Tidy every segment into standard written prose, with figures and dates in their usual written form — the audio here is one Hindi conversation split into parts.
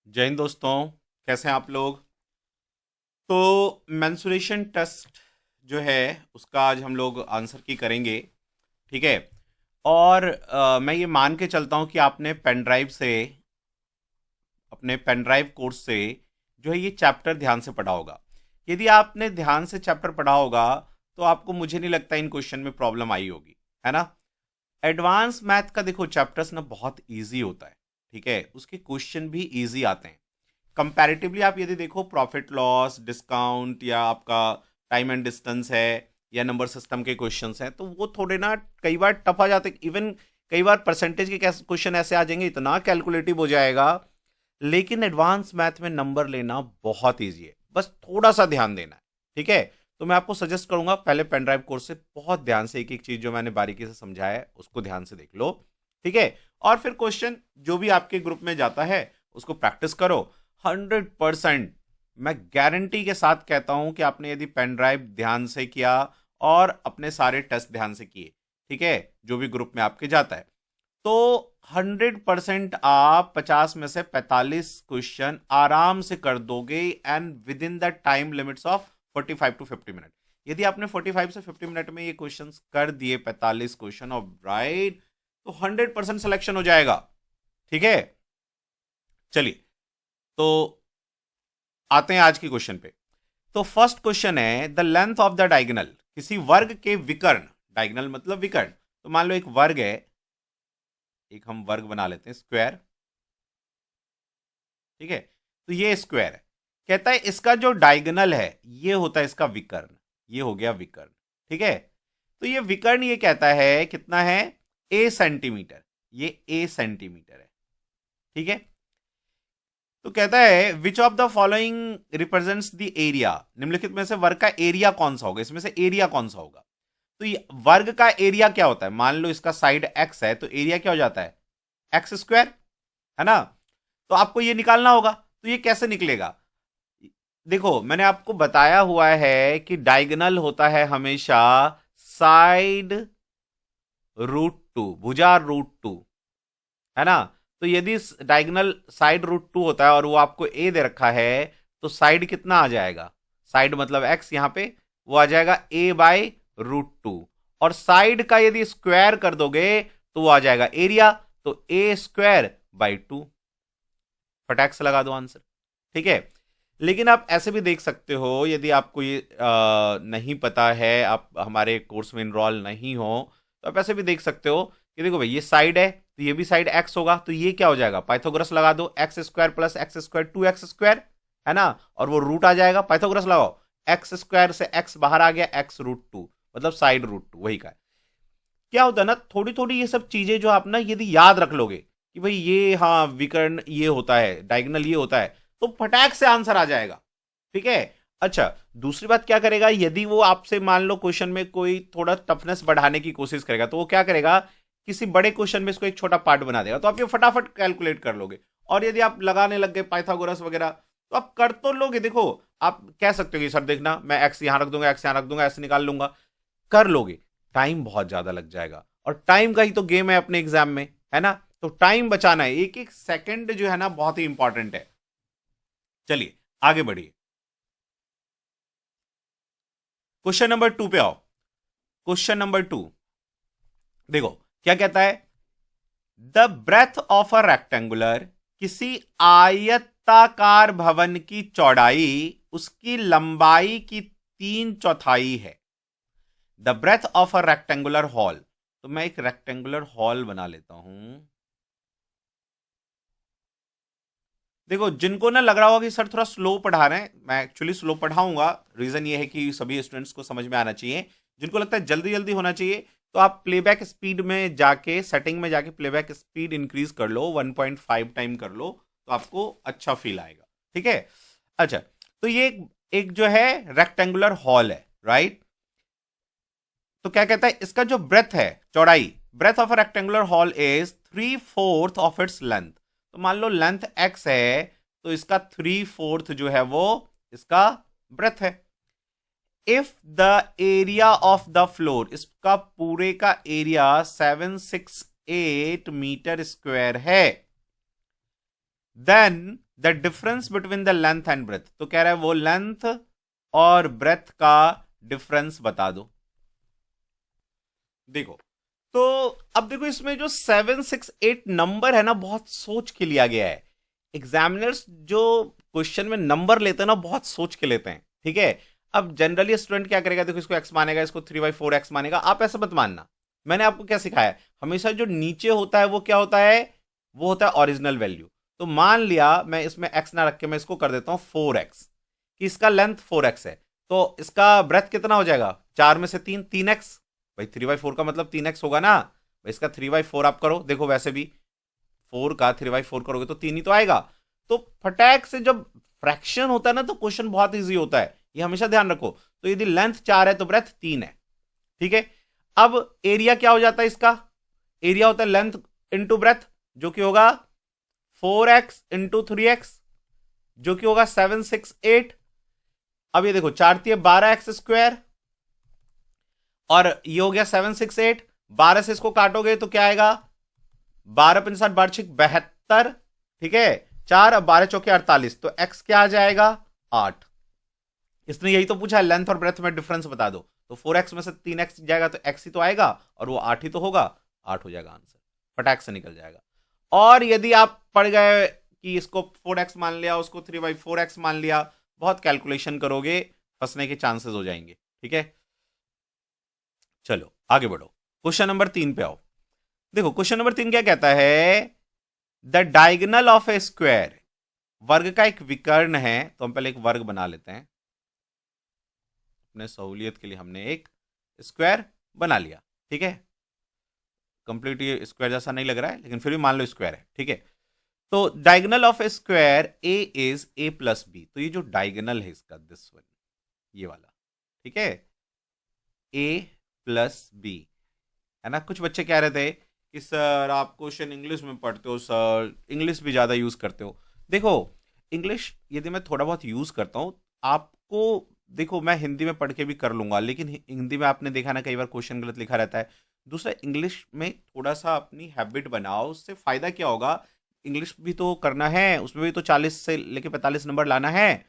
जय हिंद दोस्तों। कैसे हैं आप लोग। तो मेंसुरेशन टेस्ट जो है उसका आज हम लोग आंसर की करेंगे। ठीक है। और मैं ये मान के चलता हूँ कि आपने पेन ड्राइव से अपने पेन ड्राइव कोर्स से जो है ये चैप्टर ध्यान से पढ़ा होगा। यदि आपने ध्यान से चैप्टर पढ़ा होगा तो आपको मुझे नहीं लगता इन क्वेश्चन में प्रॉब्लम आई होगी, है ना। एडवांस मैथ का देखो चैप्टर्स ना बहुत इजी होता है। ठीक है, उसके क्वेश्चन भी इजी आते हैं कंपैरेटिवली। आप यदि देखो प्रॉफिट लॉस डिस्काउंट या आपका टाइम एंड डिस्टेंस है या नंबर सिस्टम के क्वेश्चंस हैं तो वो थोड़े ना कई बार टफ आ जाते, इवन कई बार परसेंटेज के क्वेश्चन ऐसे आ जाएंगे, इतना कैलकुलेटिव हो जाएगा। लेकिन एडवांस मैथ में नंबर लेना बहुत ईजी है, बस थोड़ा सा ध्यान देना है। ठीक है। तो मैं आपको सजेस्ट करूंगा पहले पेन ड्राइव कोर्स से बहुत ध्यान से एक एक चीज जो मैंने बारीकी से समझाया है उसको ध्यान से देख लो। ठीक है। और फिर क्वेश्चन जो भी आपके ग्रुप में जाता है उसको प्रैक्टिस करो। 100% मैं गारंटी के साथ कहता हूं कि आपने यदि पेन ड्राइव ध्यान से किया और अपने सारे टेस्ट ध्यान से किए, ठीक है, जो भी ग्रुप में आपके जाता है, तो 100% आप 50 में से 45 क्वेश्चन आराम से कर दोगे and with in the time limits of 45 to 50 minute. यदि आपने 45 से 50 मिनट में ये क्वेश्चंस कर दिए 45 क्वेश्चन ऑफ राइट, तो 100% सिलेक्शन हो जाएगा। ठीक है। चलिए, तो आते हैं आज के क्वेश्चन पे। तो फर्स्ट क्वेश्चन है the length of the diagonal, किसी वर्ग के विकर्ण, डायगोनल मतलब विकर्ण। तो मान लो एक वर्ग है, एक हम वर्ग बना लेते हैं स्क्वायर। ठीक है। तो ये स्क्वायर है, कहता है इसका जो डायगोनल है ये होता है इसका विकर्ण। ये हो गया विकर्ण। ठीक है। तो ये विकर्ण ये कहता है कितना है, ए सेंटीमीटर। ये ए सेंटीमीटर है। ठीक है। तो कहता है which of the following represents the area, निम्नलिखित में से वर्ग का एरिया कौन सा होगा, इसमें से एरिया कौन सा होगा। तो ये वर्ग का एरिया क्या होता है, मान लो इसका साइड एक्स है तो एरिया क्या हो जाता है, एक्स स्क्वायर, है ना। तो आपको ये निकालना होगा। तो ये कैसे निकलेगा, देखो मैंने आपको बताया हुआ है कि डायगोनल होता है हमेशा साइड √2, भुजा √2, है ना। तो यदि डायगोनल साइड √2 होता है और वो आपको ए दे रखा है, तो साइड कितना आ जाएगा, साइड मतलब एक्स यहां पे, वो आ जाएगा a/√2। और साइड का यदि स्क्वायर कर दोगे तो वो आ जाएगा एरिया, तो a² 2। फटाक से लगा दो आंसर। ठीक है। लेकिन आप ऐसे भी देख सकते हो, यदि आपको ये नहीं पता है, आप हमारे कोर्स में इनरोल नहीं हो, तो आप ऐसे भी देख सकते हो कि देखो भाई ये साइड है तो ये भी साइड एक्स होगा, तो ये क्या हो जाएगा, पाइथागोरस लगा दो, x² + x², 2x², है ना। और वो रूट आ जाएगा, पाइथागोरस लगाओ, x² से x बाहर आ गया, x√2 मतलब साइड √2 वही का है। क्या होता है ना, थोड़ी थोड़ी ये सब चीजें जो आप ना यदि याद रख लोगे कि भाई ये हाँ विकर्ण ये होता है, डायगोनल ये होता है, तो फटाक से आंसर आ जाएगा। ठीक है। अच्छा, दूसरी बात क्या करेगा, यदि वो आपसे मान लो क्वेश्चन में कोई थोड़ा टफनेस बढ़ाने की कोशिश करेगा तो वो क्या करेगा, किसी बड़े क्वेश्चन में इसको एक छोटा पार्ट बना देगा, तो आप ये फटाफट कैलकुलेट कर लोगे। और यदि आप लगाने लग गए पाइथागोरस वगैरह तो आप कर तो लोगे। देखो आप कह सकते हो कि सर देखना मैं एक्स यहां रख दूंगा, एक्स यहां रख दूंगा, ऐसे निकाल लूंगा, कर लोगे। टाइम बहुत ज्यादा लग जाएगा, और टाइम का ही तो गेम है अपने एग्जाम में, है ना। तो टाइम बचाना है, एक एक सेकंड जो है ना बहुत ही इंपॉर्टेंट है। चलिए आगे बढ़िए, क्वेश्चन नंबर 2 पे आओ। क्वेश्चन नंबर 2 देखो क्या कहता है, the breadth of a rectangular, किसी आयताकार भवन की चौड़ाई उसकी लंबाई की 3/4 है। The breadth of a rectangular hall, तो मैं एक रेक्टेंगुलर हॉल बना लेता हूं। देखो जिनको ना लग रहा होगा कि सर थोड़ा स्लो पढ़ा रहे हैं, मैं एक्चुअली स्लो पढ़ाऊंगा, रीजन ये है कि सभी स्टूडेंट्स को समझ में आना चाहिए। जिनको लगता है जल्दी जल्दी होना चाहिए तो आप प्लेबैक स्पीड में जाके सेटिंग में जाके प्लेबैक स्पीड इंक्रीज कर लो, 1.5 टाइम कर लो, तो आपको अच्छा फील आएगा। ठीक है। अच्छा, तो ये एक जो है रेक्टेंगुलर हॉल है, राइट। तो क्या कहता है, इसका जो ब्रेथ है, चौड़ाई, breadth of a rectangular hall is 3/4 of its length. तो मान लो लेंथ एक्स है, तो इसका 3/4 जो है वो इसका ब्रेथ है। If the area of the floor, इसका पूरे का एरिया 768 मीटर स्क्वायर है, then the difference between the length and breadth, तो कह रहा है वो लेंथ और ब्रेथ का डिफरेंस बता दो। देखो, तो अब देखो इसमें जो 768 नंबर है ना, बहुत सोच के लिया गया है। एग्जामिनर्स जो क्वेश्चन में नंबर लेते हैं ना, बहुत सोच के लेते हैं, ठीक है। अब जनरली स्टूडेंट क्या करेगा, देखो इसको एक्स मानेगा, इसको 3/4 एक्स मानेगा। आप ऐसा मत मानना। मैंने आपको क्या सिखाया है, हमेशा जो नीचे होता है वो क्या होता है, वो होता है ओरिजिनल वैल्यू। तो मान लिया मैं इसमें एक्स ना रख के मैं इसको कर देता हूं 4x, कि इसका लेंथ 4x है, तो इसका ब्रेथ कितना हो जाएगा, 4 में से 3 भाई 3/4 का मतलब 3x होगा ना। भाई इसका 3/4 आप करो, देखो वैसे भी 4 का 3/4 करोगे तो 3 ही तो आएगा। तो फटाक से जब फ्रैक्शन होता है ना, तो क्वेश्चन बहुत इजी होता है, ये हमेशा ध्यान रखो। तो यदि लेंथ 4 है तो ब्रेथ 3 है, ठीक है। अब एरिया क्या हो जाता है इसका, एरिया होता है लेंथ इंटू ब्रेथ, जो कि होगा 4x इंटू 3x, जो कि होगा 768। अब ये देखो 4×3=12x², और ये हो गया 768। 12 से इसको काटोगे तो क्या आएगा, 12×5=72, ठीक है। 4 12 चौके 48, तो x क्या आ जाएगा, 8। इसने यही तो पूछा है, लेंथ और ब्रेथ में डिफरेंस बता दो। तो 4x में से 3x जाएगा तो x ही तो आएगा, और वो 8 ही तो होगा, 8 हो जाएगा आंसर, फटाक से निकल जाएगा। और यदि आप पढ़ गए कि इसको 4x मान लिया, उसको 3/4x मान लिया, बहुत कैलकुलेशन करोगे, फंसने के चांसेस हो जाएंगे, ठीक है। चलो आगे बढ़ो, क्वेश्चन नंबर 3 पे आओ। देखो क्वेश्चन नंबर 3 क्या कहता है, the diagonal of a square, वर्ग का एक विकर्ण है। तो हम पहले एक वर्ग बना लेते हैं, अपने सहूलियत के लिए हमने एक स्क्वायर बना लिया, ठीक है। कंप्लीट ये स्क्वायर जैसा नहीं लग रहा है, लेकिन फिर भी मान लो स्क्वायर है, ठीक है। तो diagonal of a square A is a+b, तो ये जो डायगोनल है इसका, दिस वन, ये वाला, ठीक है, a+b, है ना। कुछ बच्चे कह रहे थे कि सर आप क्वेश्चन इंग्लिश में पढ़ते हो, सर इंग्लिश भी ज़्यादा यूज़ करते हो। देखो इंग्लिश यदि मैं थोड़ा बहुत यूज़ करता हूँ, आपको देखो मैं हिंदी में पढ़ के भी कर लूँगा, लेकिन हिंदी में आपने देखा ना कई बार क्वेश्चन गलत लिखा रहता है। दूसरा, इंग्लिश में थोड़ा सा अपनी हैबिट बनाओ, उससे फ़ायदा क्या होगा, इंग्लिश भी तो करना है, उसमें भी तो 40 से लेके 45 नंबर लाना है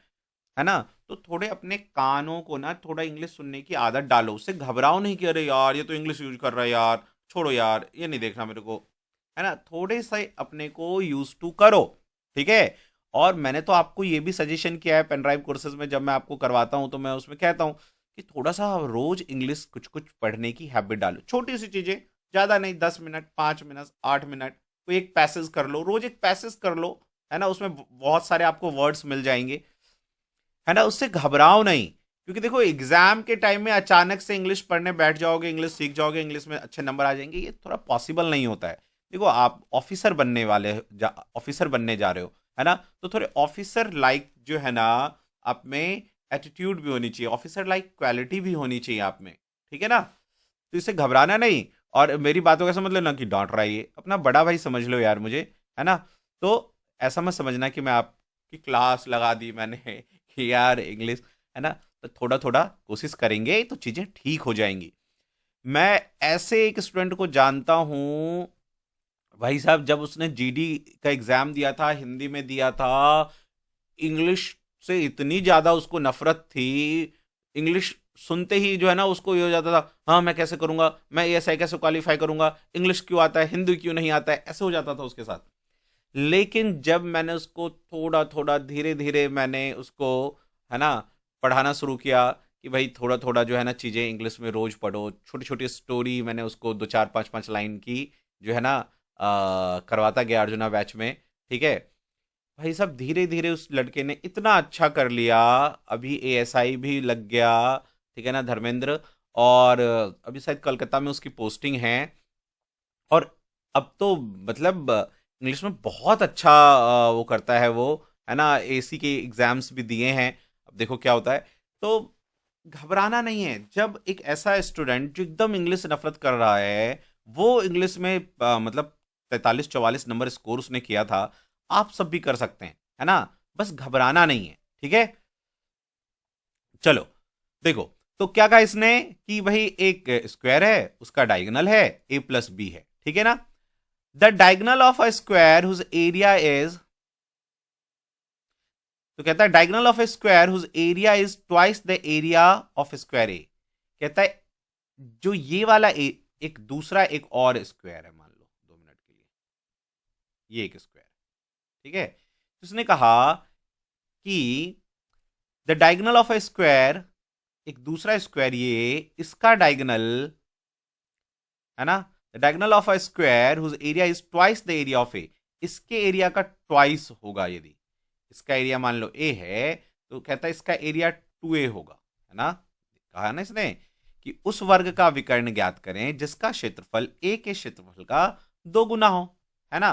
ना। तो थोड़े अपने कानों को ना थोड़ा इंग्लिश सुनने की आदत डालो, उससे घबराओ नहीं कि अरे यार ये तो इंग्लिश यूज कर रहा है यार, छोड़ो यार ये नहीं देखना मेरे को, है ना। थोड़े से अपने को यूज टू करो, ठीक है। और मैंने तो आपको ये भी सजेशन किया है पेन ड्राइव कोर्सेज में, जब मैं आपको करवाता हूं तो मैं उसमें कहता हूं कि थोड़ा सा रोज इंग्लिश कुछ कुछ पढ़ने की हैबिट डालो, छोटी सी चीजें, ज्यादा नहीं, 10 मिनट, 5 मिनट, 8 मिनट, कोई एक पैसेज कर लो, रोज एक पैसेज कर लो, है ना। उसमें बहुत सारे आपको वर्ड्स मिल जाएंगे, है ना। उससे घबराओ नहीं, क्योंकि देखो एग्जाम के टाइम में अचानक से इंग्लिश पढ़ने बैठ जाओगे, इंग्लिश सीख जाओगे, इंग्लिश में अच्छे नंबर आ जाएंगे, ये थोड़ा पॉसिबल नहीं होता है। देखो आप ऑफिसर बनने वाले, ऑफिसर बनने जा रहे हो, है ना। तो थोड़े ऑफिसर लाइक जो है ना, आप में एटीट्यूड भी होनी चाहिए, ऑफिसर लाइक क्वालिटी भी होनी चाहिए आप में, ठीक है ना। तो इससे घबराना नहीं, और मेरी बातों का समझ लो ना कि डांट रहा है ये, अपना बड़ा भाई समझ लो यार मुझे, है ना। तो ऐसा मत समझना कि मैं आपकी क्लास लगा दी मैंने कि यार इंग्लिश, है ना। तो थोड़ा थोड़ा कोशिश करेंगे तो चीजें ठीक हो जाएंगी। मैं ऐसे एक स्टूडेंट को जानता हूं भाई साहब, जब उसने जीडी का एग्जाम दिया था, हिंदी में दिया था, इंग्लिश से इतनी ज्यादा उसको नफरत थी, इंग्लिश सुनते ही जो है ना उसको ये हो जाता था, हाँ मैं कैसे करूंगा, मैं एएसआई कैसे क्वालिफाई करूंगा, इंग्लिश क्यों आता है, हिंदी क्यों नहीं आता है, ऐसे हो जाता था उसके साथ। लेकिन जब मैंने उसको थोड़ा थोड़ा धीरे धीरे मैंने उसको, है ना, पढ़ाना शुरू किया कि भाई थोड़ा थोड़ा जो है ना चीज़ें इंग्लिश में रोज पढ़ो, छोटी छोटी स्टोरी मैंने उसको 2 4 5 5 लाइन की जो है ना करवाता गया अर्जुना बैच में, ठीक है। भाई साहब धीरे धीरे उस लड़के ने इतना अच्छा कर लिया, अभी एएसआई भी लग गया, ठीक है ना, धर्मेंद्र। और अभी शायद कलकत्ता में उसकी पोस्टिंग है, और अब तो मतलब इंग्लिश में बहुत अच्छा वो करता है वो, है ना। एसी के एग्जाम्स भी दिए हैं, अब देखो क्या होता है। तो घबराना नहीं है, जब एक ऐसा स्टूडेंट जो एकदम इंग्लिश से नफरत कर रहा है, वो इंग्लिश में मतलब 43 44 नंबर स्कोर उसने किया था, आप सब भी कर सकते हैं, है ना। बस घबराना नहीं है, ठीक है। चलो देखो, तो क्या कहा इसने कि भाई एक स्क्वायर है, उसका डायगोनल है a+b है, ठीक है ना। The diagonal of a square whose area is तो कहता है diagonal of a square whose area is twice the area of square A. कहता है जो ये वाला एक दूसरा एक और स्क्वायर है, मान लो 2 मिनट के लिए ये एक स्क्वायर, ठीक है। तो उसने कहा कि the diagonal of a square, एक दूसरा स्क्वायर ये, इसका डायगोनल है ना, the diagonal of a square whose area is twice the area of A, इसके एरिया का ट्वाइस होगा। यदि इसका एरिया मान लो ए है तो कहता है इसका एरिया 2a होगा, है ना। कहा ना इसने कि उस वर्ग का विकर्ण ज्ञात करें जिसका क्षेत्रफल ए के क्षेत्रफल का 2 गुना हो, है ना।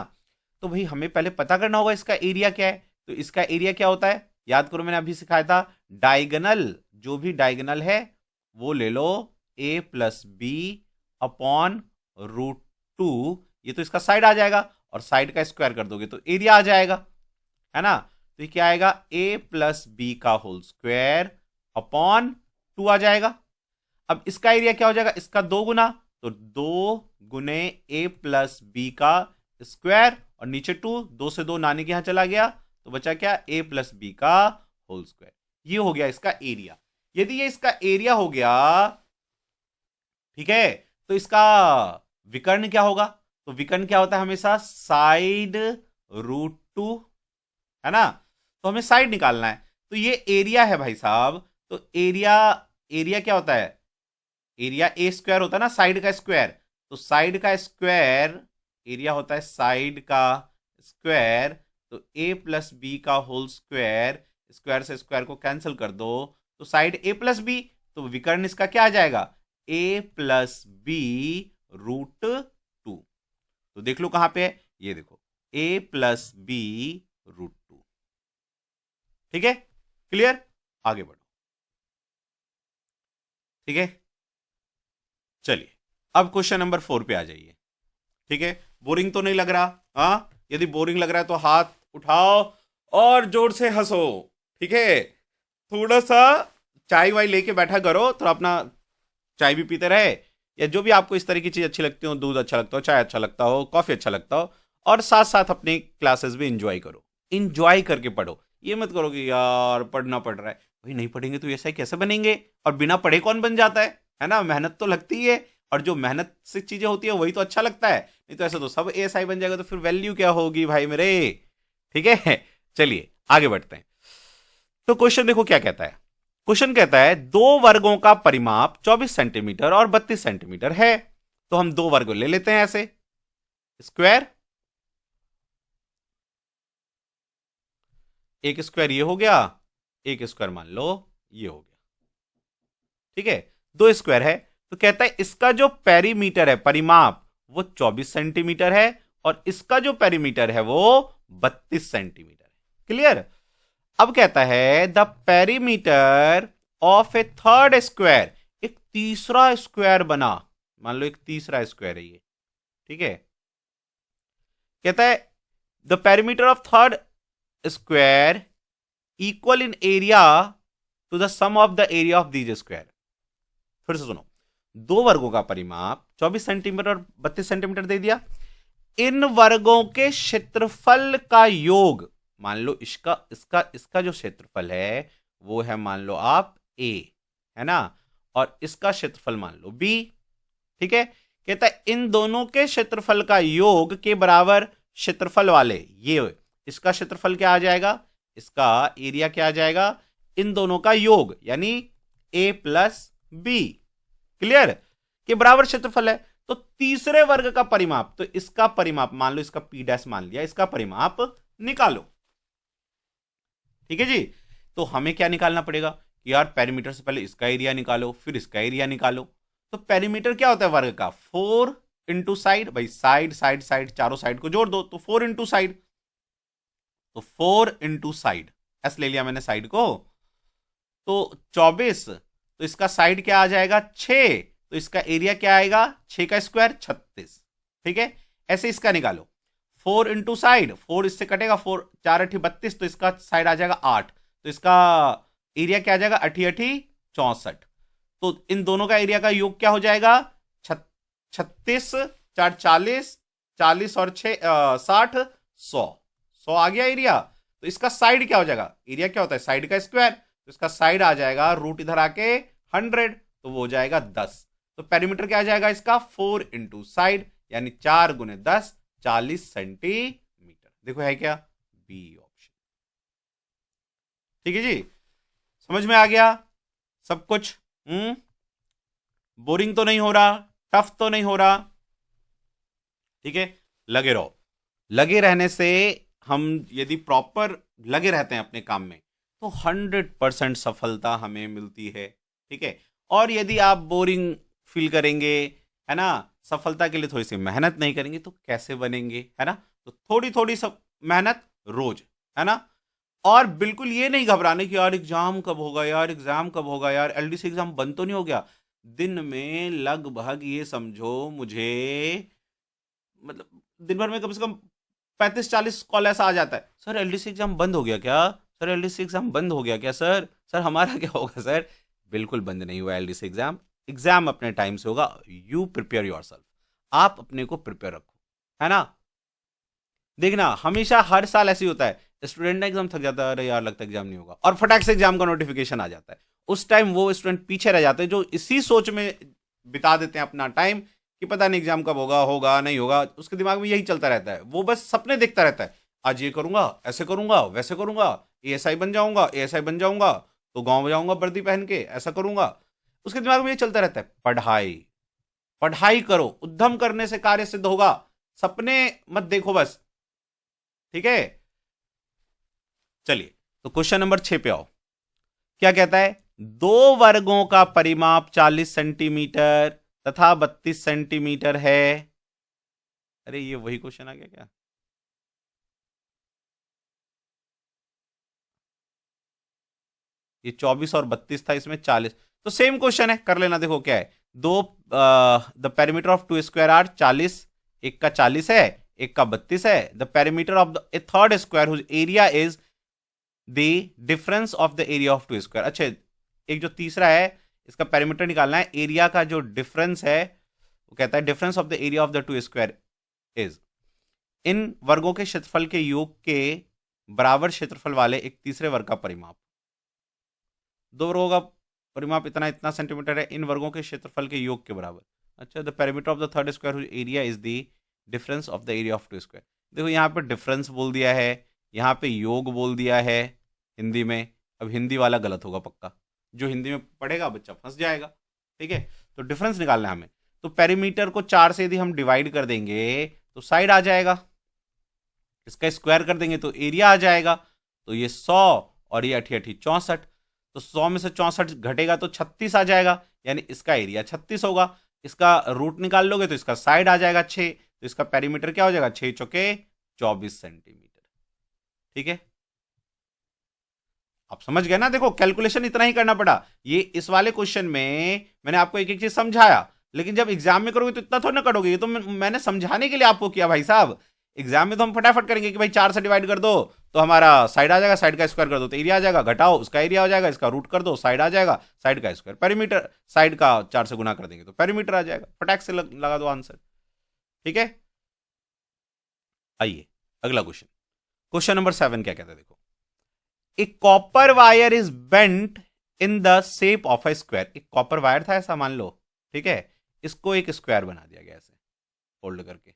तो भाई हमें पहले पता करना होगा इसका एरिया क्या है। तो इसका एरिया क्या होता है, याद करो मैंने अभी सिखाया था, डायगोनल, जो भी डायगोनल है वो ले लो a प्लस बी अपॉन √2, ये तो इसका साइड आ जाएगा, और साइड का स्क्वायर कर दोगे तो एरिया आ जाएगा, है ना। तो ये क्या आएगा, a प्लस बी का होल स्क्वायर अपॉन 2 आ जाएगा। अब इसका एरिया क्या हो जाएगा, इसका 2 गुना, तो 2 गुने a प्लस बी का स्क्वायर, और नीचे 2 से 2 नानी के यहां चला गया, तो बचा क्या, a प्लस बी का होल स्क्वायर। ये हो गया इसका एरिया। यदि ये इसका एरिया हो गया, ठीक है, तो इसका विकर्ण क्या होगा, तो विकर्ण क्या होता है हमेशा, साइड √2, है ना। तो हमें साइड निकालना है, तो ये एरिया है भाई साहब। तो एरिया क्या होता है, एरिया ए स्क्वायर होता है ना, साइड का स्क्वायर। तो साइड का स्क्वायर एरिया होता है साइड का स्क्वायर, तो ए प्लस बी का होल स्क्वायर, स्क्वायर से स्क्वायर को कैंसिल कर दो, तो साइड ए प्लस बी, तो विकर्ण इसका क्या आ जाएगा, ए प्लस बी √2। तो देख लो कहां पे है, ये देखो a प्लस बी √2, ठीक है, क्लियर, आगे बढ़ो, ठीक है। चलिए अब क्वेश्चन नंबर 4 पे आ जाइए, ठीक है। बोरिंग तो नहीं लग रहा, हाँ, यदि बोरिंग लग रहा है तो हाथ उठाओ और जोर से हंसो, ठीक है। थोड़ा सा चाय वाय लेके बैठा करो, तो अपना चाय भी पीते रहे, या जो भी आपको इस तरह की चीज अच्छी लगती हो, दूध अच्छा लगता हो, चाय अच्छा लगता हो, कॉफी अच्छा लगता हो, और साथ साथ अपनी क्लासेस भी इंजॉय करो, इंजॉय करके पढ़ो। ये मत करो कि यार पढ़ना पड़ रहा है, भाई नहीं पढ़ेंगे तो ऐसा कैसे बनेंगे, और बिना पढ़े कौन बन जाता है ना, मेहनत तो लगती ही है, और जो मेहनत से चीजें होती है वही तो अच्छा लगता है, नहीं तो ऐसा तो सब ASI बन जाएगा, तो फिर वैल्यू क्या होगी भाई मेरे, ठीक है। चलिए आगे बढ़ते हैं। तो क्वेश्चन देखो क्या कहता है, क्वेश्चन कहता है 2 वर्गों का परिमाप 24 सेंटीमीटर और 32 सेंटीमीटर है। तो हम 2 वर्ग ले लेते हैं ऐसे, स्क्वायर, एक स्क्वायर ये हो गया, एक स्क्वायर मान लो ये हो गया, ठीक है। 2 स्क्वायर है, तो कहता है इसका जो पेरीमीटर है, परिमाप, वो 24 सेंटीमीटर है, और इसका जो पेरीमीटर है वो 32 सेंटीमीटर है, क्लियर। अब कहता है the perimeter of A third square, एक तीसरा स्क्वायर बना, मान लो एक तीसरा स्क्वायर है ये, ठीक है। कहता है the perimeter of third square equal in area to the sum of the area of these square. फिर से सुनो, 2 वर्गों का परिमाप 24 सेंटीमीटर और 32 सेंटीमीटर दे दिया, इन वर्गों के क्षेत्रफल का योग, मान लो इसका इसका इसका जो क्षेत्रफल है वो है मान लो आप a, है ना, और इसका क्षेत्रफल मान लो b, ठीक है। कहता है इन दोनों के क्षेत्रफल का योग के बराबर क्षेत्रफल वाले, ये इसका क्षेत्रफल क्या आ जाएगा, इसका एरिया क्या आ जाएगा, इन दोनों का योग यानी a प्लस बी, क्लियर, के बराबर क्षेत्रफल है। तो तीसरे वर्ग का परिमाप, तो इसका परिमाप मान लो, इसका p' मान लिया, इसका परिमाप निकालो, ठीक है जी। तो हमें क्या निकालना पड़ेगा कि यार पेरीमीटर से पहले इसका एरिया निकालो, फिर इसका एरिया निकालो। तो पेरीमीटर क्या होता है वर्ग का, 4 इंटू साइड, भाई साइड साइड साइड चारों साइड को जोड़ दो, तो 4 इंटू साइड, तो 4 इंटू साइड, एस ले लिया मैंने साइड को, तो 24, तो इसका साइड क्या आ जाएगा 6, तो इसका एरिया क्या आएगा 6 का स्क्वायर 36, ठीक है। ऐसे इसका निकालो, 4 इंटू साइड, 4 इससे कटेगा, 4 4 8 32, तो इसका साइड आ जाएगा 8, तो इसका एरिया क्या आ जाएगा 8 8 64, तो इन दोनों का एरिया का योग क्या हो जाएगा 36 4 40, 40 और 6 60 100 आ गया एरिया। तो इसका साइड क्या हो जाएगा, एरिया क्या होता है साइड का स्क्वायर, तो इसका साइड आ जाएगा रूट इधर आके 100, तो वो हो जाएगा 10। तो पेरीमीटर क्या आ जाएगा इसका 4 इंटू साइड, यानी 4 गुने 10 40 सेंटीमीटर। देखो है क्या, बी ऑप्शन। ठीक है जी, समझ में आ गया सब कुछ। बोरिंग तो नहीं हो रहा, टफ तो नहीं हो रहा। ठीक है, लगे रहो। लगे रहने से हम यदि प्रॉपर लगे रहते हैं अपने काम में तो 100% सफलता हमें मिलती है। ठीक है, और यदि आप बोरिंग फील करेंगे, है ना, सफलता के लिए थोड़ी सी मेहनत नहीं करेंगे तो कैसे बनेंगे, है ना। तो थोड़ी थोड़ी सब मेहनत रोज, है ना। और बिल्कुल ये नहीं घबराने कि यार एग्जाम कब होगा, यार एग्जाम कब होगा, यार एलडीसी एग्जाम बंद तो नहीं हो गया। दिन में लगभग ये समझो मुझे, मतलब दिन भर में कम से कम 35-40 कॉल ऐसा आ जाता है, सर एलडीसी एग्जाम बंद हो गया क्या, सर एलडीसी एग्जाम बंद हो गया क्या, सर सर हमारा क्या होगा सर। बिल्कुल बंद नहीं हुआ एलडीसी एग्जाम, एग्जाम अपने टाइम से होगा। यू प्रिपेयर योरसेल्फ, आप अपने को प्रिपेयर रखो, है ना। देखना हमेशा हर साल ऐसे ही होता है, स्टूडेंट ना एग्जाम थक जाता है, अरे यार लगता है एग्जाम नहीं होगा, और फटाक से एग्जाम का नोटिफिकेशन आ जाता है। उस टाइम वो स्टूडेंट पीछे रह जाते हैं जो इसी सोच में बिता देते हैं अपना टाइम कि पता नहीं एग्जाम कब होगा, होगा नहीं होगा। उसके दिमाग में यही चलता रहता है, वो बस सपने देखता रहता है, आज ये करूंगा, ऐसे करूंगा, वैसे करूंगा, एएसआई बन जाऊंगा, एएसआई बन जाऊंगा तो गांव जाऊंगा वर्दी पहन के, ऐसा करूंगा। उसके दिमाग में ये चलता रहता है। पढ़ाई पढ़ाई करो, उद्यम करने से कार्य सिद्ध होगा, सपने मत देखो बस। ठीक है, चलिए तो क्वेश्चन नंबर 6 पे आओ। क्या कहता है, दो वर्गों का परिमाप 40 सेंटीमीटर तथा 32 सेंटीमीटर है। अरे ये वही क्वेश्चन आ गया क्या, ये 24 और 32 था, इसमें 40, तो सेम क्वेश्चन है, कर लेना। देखो क्या है, दो the perimeter of two square are 40, एक का 40 है, एक का 32 है। The perimeter of the third square whose area is the difference of the area of two square. अच्छा, एक जो तीसरा है इसका पेरीमीटर निकालना है, एरिया का जो डिफरेंस है, वो कहता है difference of the area of the two square is, इन वर्गों के क्षेत्रफल के योग के बराबर क्षेत्रफल वाले एक तीसरे वर्ग का परिमाप। दो वर्गों का परिमाप इतना इतना सेंटीमीटर है, इन वर्गों के क्षेत्रफल के योग के बराबर। अच्छा, the perimeter of the third square area is the difference of the area of two square. देखो यहाँ पे डिफरेंस बोल दिया है, यहाँ पे योग बोल दिया है हिंदी में। अब हिंदी वाला गलत होगा पक्का, जो हिंदी में पढ़ेगा बच्चा फंस जाएगा। ठीक है, तो डिफरेंस निकालना है हमें। तो पेरीमीटर को 4 से यदि हम डिवाइड कर देंगे तो साइड आ जाएगा, इसका स्क्वायर कर देंगे तो एरिया आ जाएगा। तो ये 100 और ये 88 64, तो 100 में से 64 घटेगा तो 36 आ जाएगा, यानी इसका एरिया 36 होगा। इसका रूट निकाल लोगे तो इसका साइड आ जाएगा 6, तो इसका पेरीमीटर क्या हो जाएगा 6 चौके 24 सेंटीमीटर। ठीक है, आप समझ गए ना। देखो कैलकुलेशन इतना ही करना पड़ा, ये इस वाले क्वेश्चन में मैंने आपको एक एक चीज समझाया, लेकिन जब एग्जाम में करोगे तो इतना थोड़ा ना करोगे। ये तो मैंने समझाने के लिए आपको किया भाई साहब। एग्जाम में तो हम फटाफट करेंगे कि भाई 4 से डिवाइड कर दो तो हमारा साइड आ जाएगा, साइड का स्क्वायर कर दो तो एरिया आ जाएगा, घटाओ उसका एरिया हो जाएगा, इसका रूट कर दो साइड आ जाएगा, साइड का स्क्वायर पेरीमीटर, साइड का 4 से गुना कर देंगे तो पेरीमीटर आ जाएगा, फटाक से लगा दो आंसर। ठीक है, आइए अगला क्वेश्चन, क्वेश्चन नंबर 7 क्या कहता है, देखो। A copper wire is bent in the shape of a square. एक कॉपर वायर था ऐसा मान लो, ठीक है, इसको एक स्क्वायर बना दिया गया ऐसे फोल्ड करके।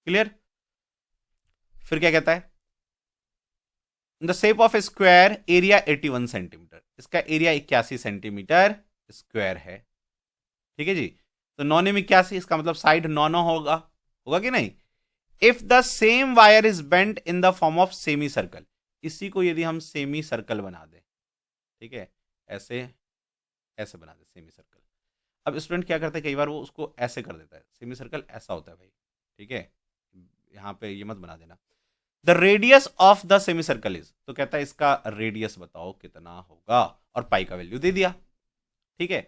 क्लियर, फिर क्या कहता है, in the shape of a square area 81 centimetre, इसका एरिया 81 सेंटीमीटर स्क्वायर है। ठीक है जी, तो 9 में 81, इसका मतलब साइड 9 होगा, होगा कि नहीं। If the same wire is bent in the form of semi circle, इसी को यदि हम सेमी सर्कल बना दें, ठीक है, ऐसे ऐसे बना दे सेमी सर्कल। अब स्टूडेंट क्या करता है, कई बार वो उसको ऐसे कर देता है, सेमी सर्कल ऐसा होता है भाई, ठीक है, यहां पे ये मत बना देना। The radius of the semi circle is, तो कहता है इसका रेडियस बताओ कितना होगा, और पाई का वैल्यू दे दिया। ठीक है,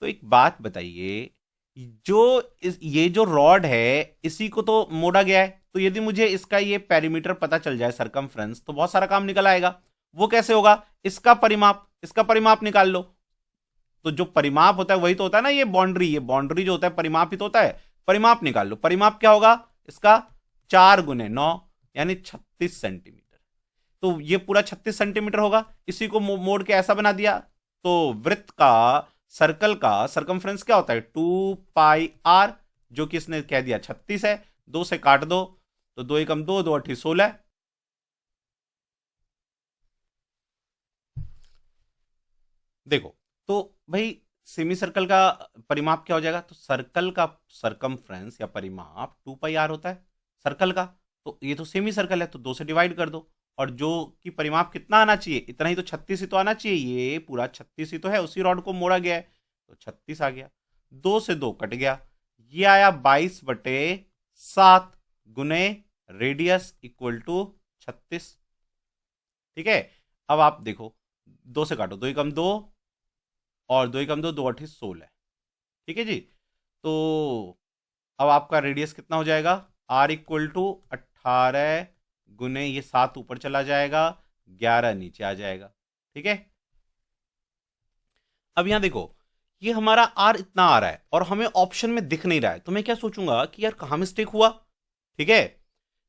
तो एक बात बताइए, ये जो रॉड है इसी को तो मोड़ा गया है, तो यदि मुझे इसका ये पेरीमीटर पता चल जाए सरकमफ्रेंस, तो बहुत सारा काम निकल आएगा। वो कैसे होगा, इसका परिमाप निकाल लो। तो जो परिमाप होता है वही तो होता है ना, ये बाउंड्री जो होता है परिमाप ही तो होता है। परिमाप निकाल लो, परिमाप क्या होगा इसका 4 गुने 9, यानी 36 सेंटीमीटर। तो ये पूरा 36 सेंटीमीटर होगा। इसी को मोड़ के ऐसा बना दिया, तो वृत्त का, सर्कल का सरकमफ्रेंस क्या होता है 2πr, जो कि इसने कह दिया 36 है। 2 से काट दो तो 2 एकम 2, 2 अठी 16। देखो तो भाई सेमी सर्कल का परिमाप क्या हो जाएगा, तो सर्कल का सरकमफ्रेंस या परिमाप 2πr होता है सर्कल का। तो ये तो सेमी सर्कल है, तो 2 से डिवाइड कर दो, और जो कि परिमाप कितना आना चाहिए, इतना ही तो 36 ही तो आना चाहिए, ये पूरा 36 ही तो है, उसी रॉड को मोड़ा गया है तो 36 आ गया। 2 से 2 कट गया, ये आया 22/7 गुने रेडियस इक्वल टू 36। ठीक है, अब आप देखो 2 से काटो, 2 एकम 2 और 2 एकम 2, 2 अठी 16। ठीक है जी, तो अब आपका रेडियस कितना हो जाएगा, r इक्वल टू 18 गुने ये 7 ऊपर चला जाएगा, 11 नीचे आ जाएगा। ठीक है, अब यहां देखो ये हमारा r इतना आ रहा है और हमें ऑप्शन में दिख नहीं रहा है, तो मैं क्या सोचूंगा कि यार कहां मिस्टेक हुआ। ठीक है,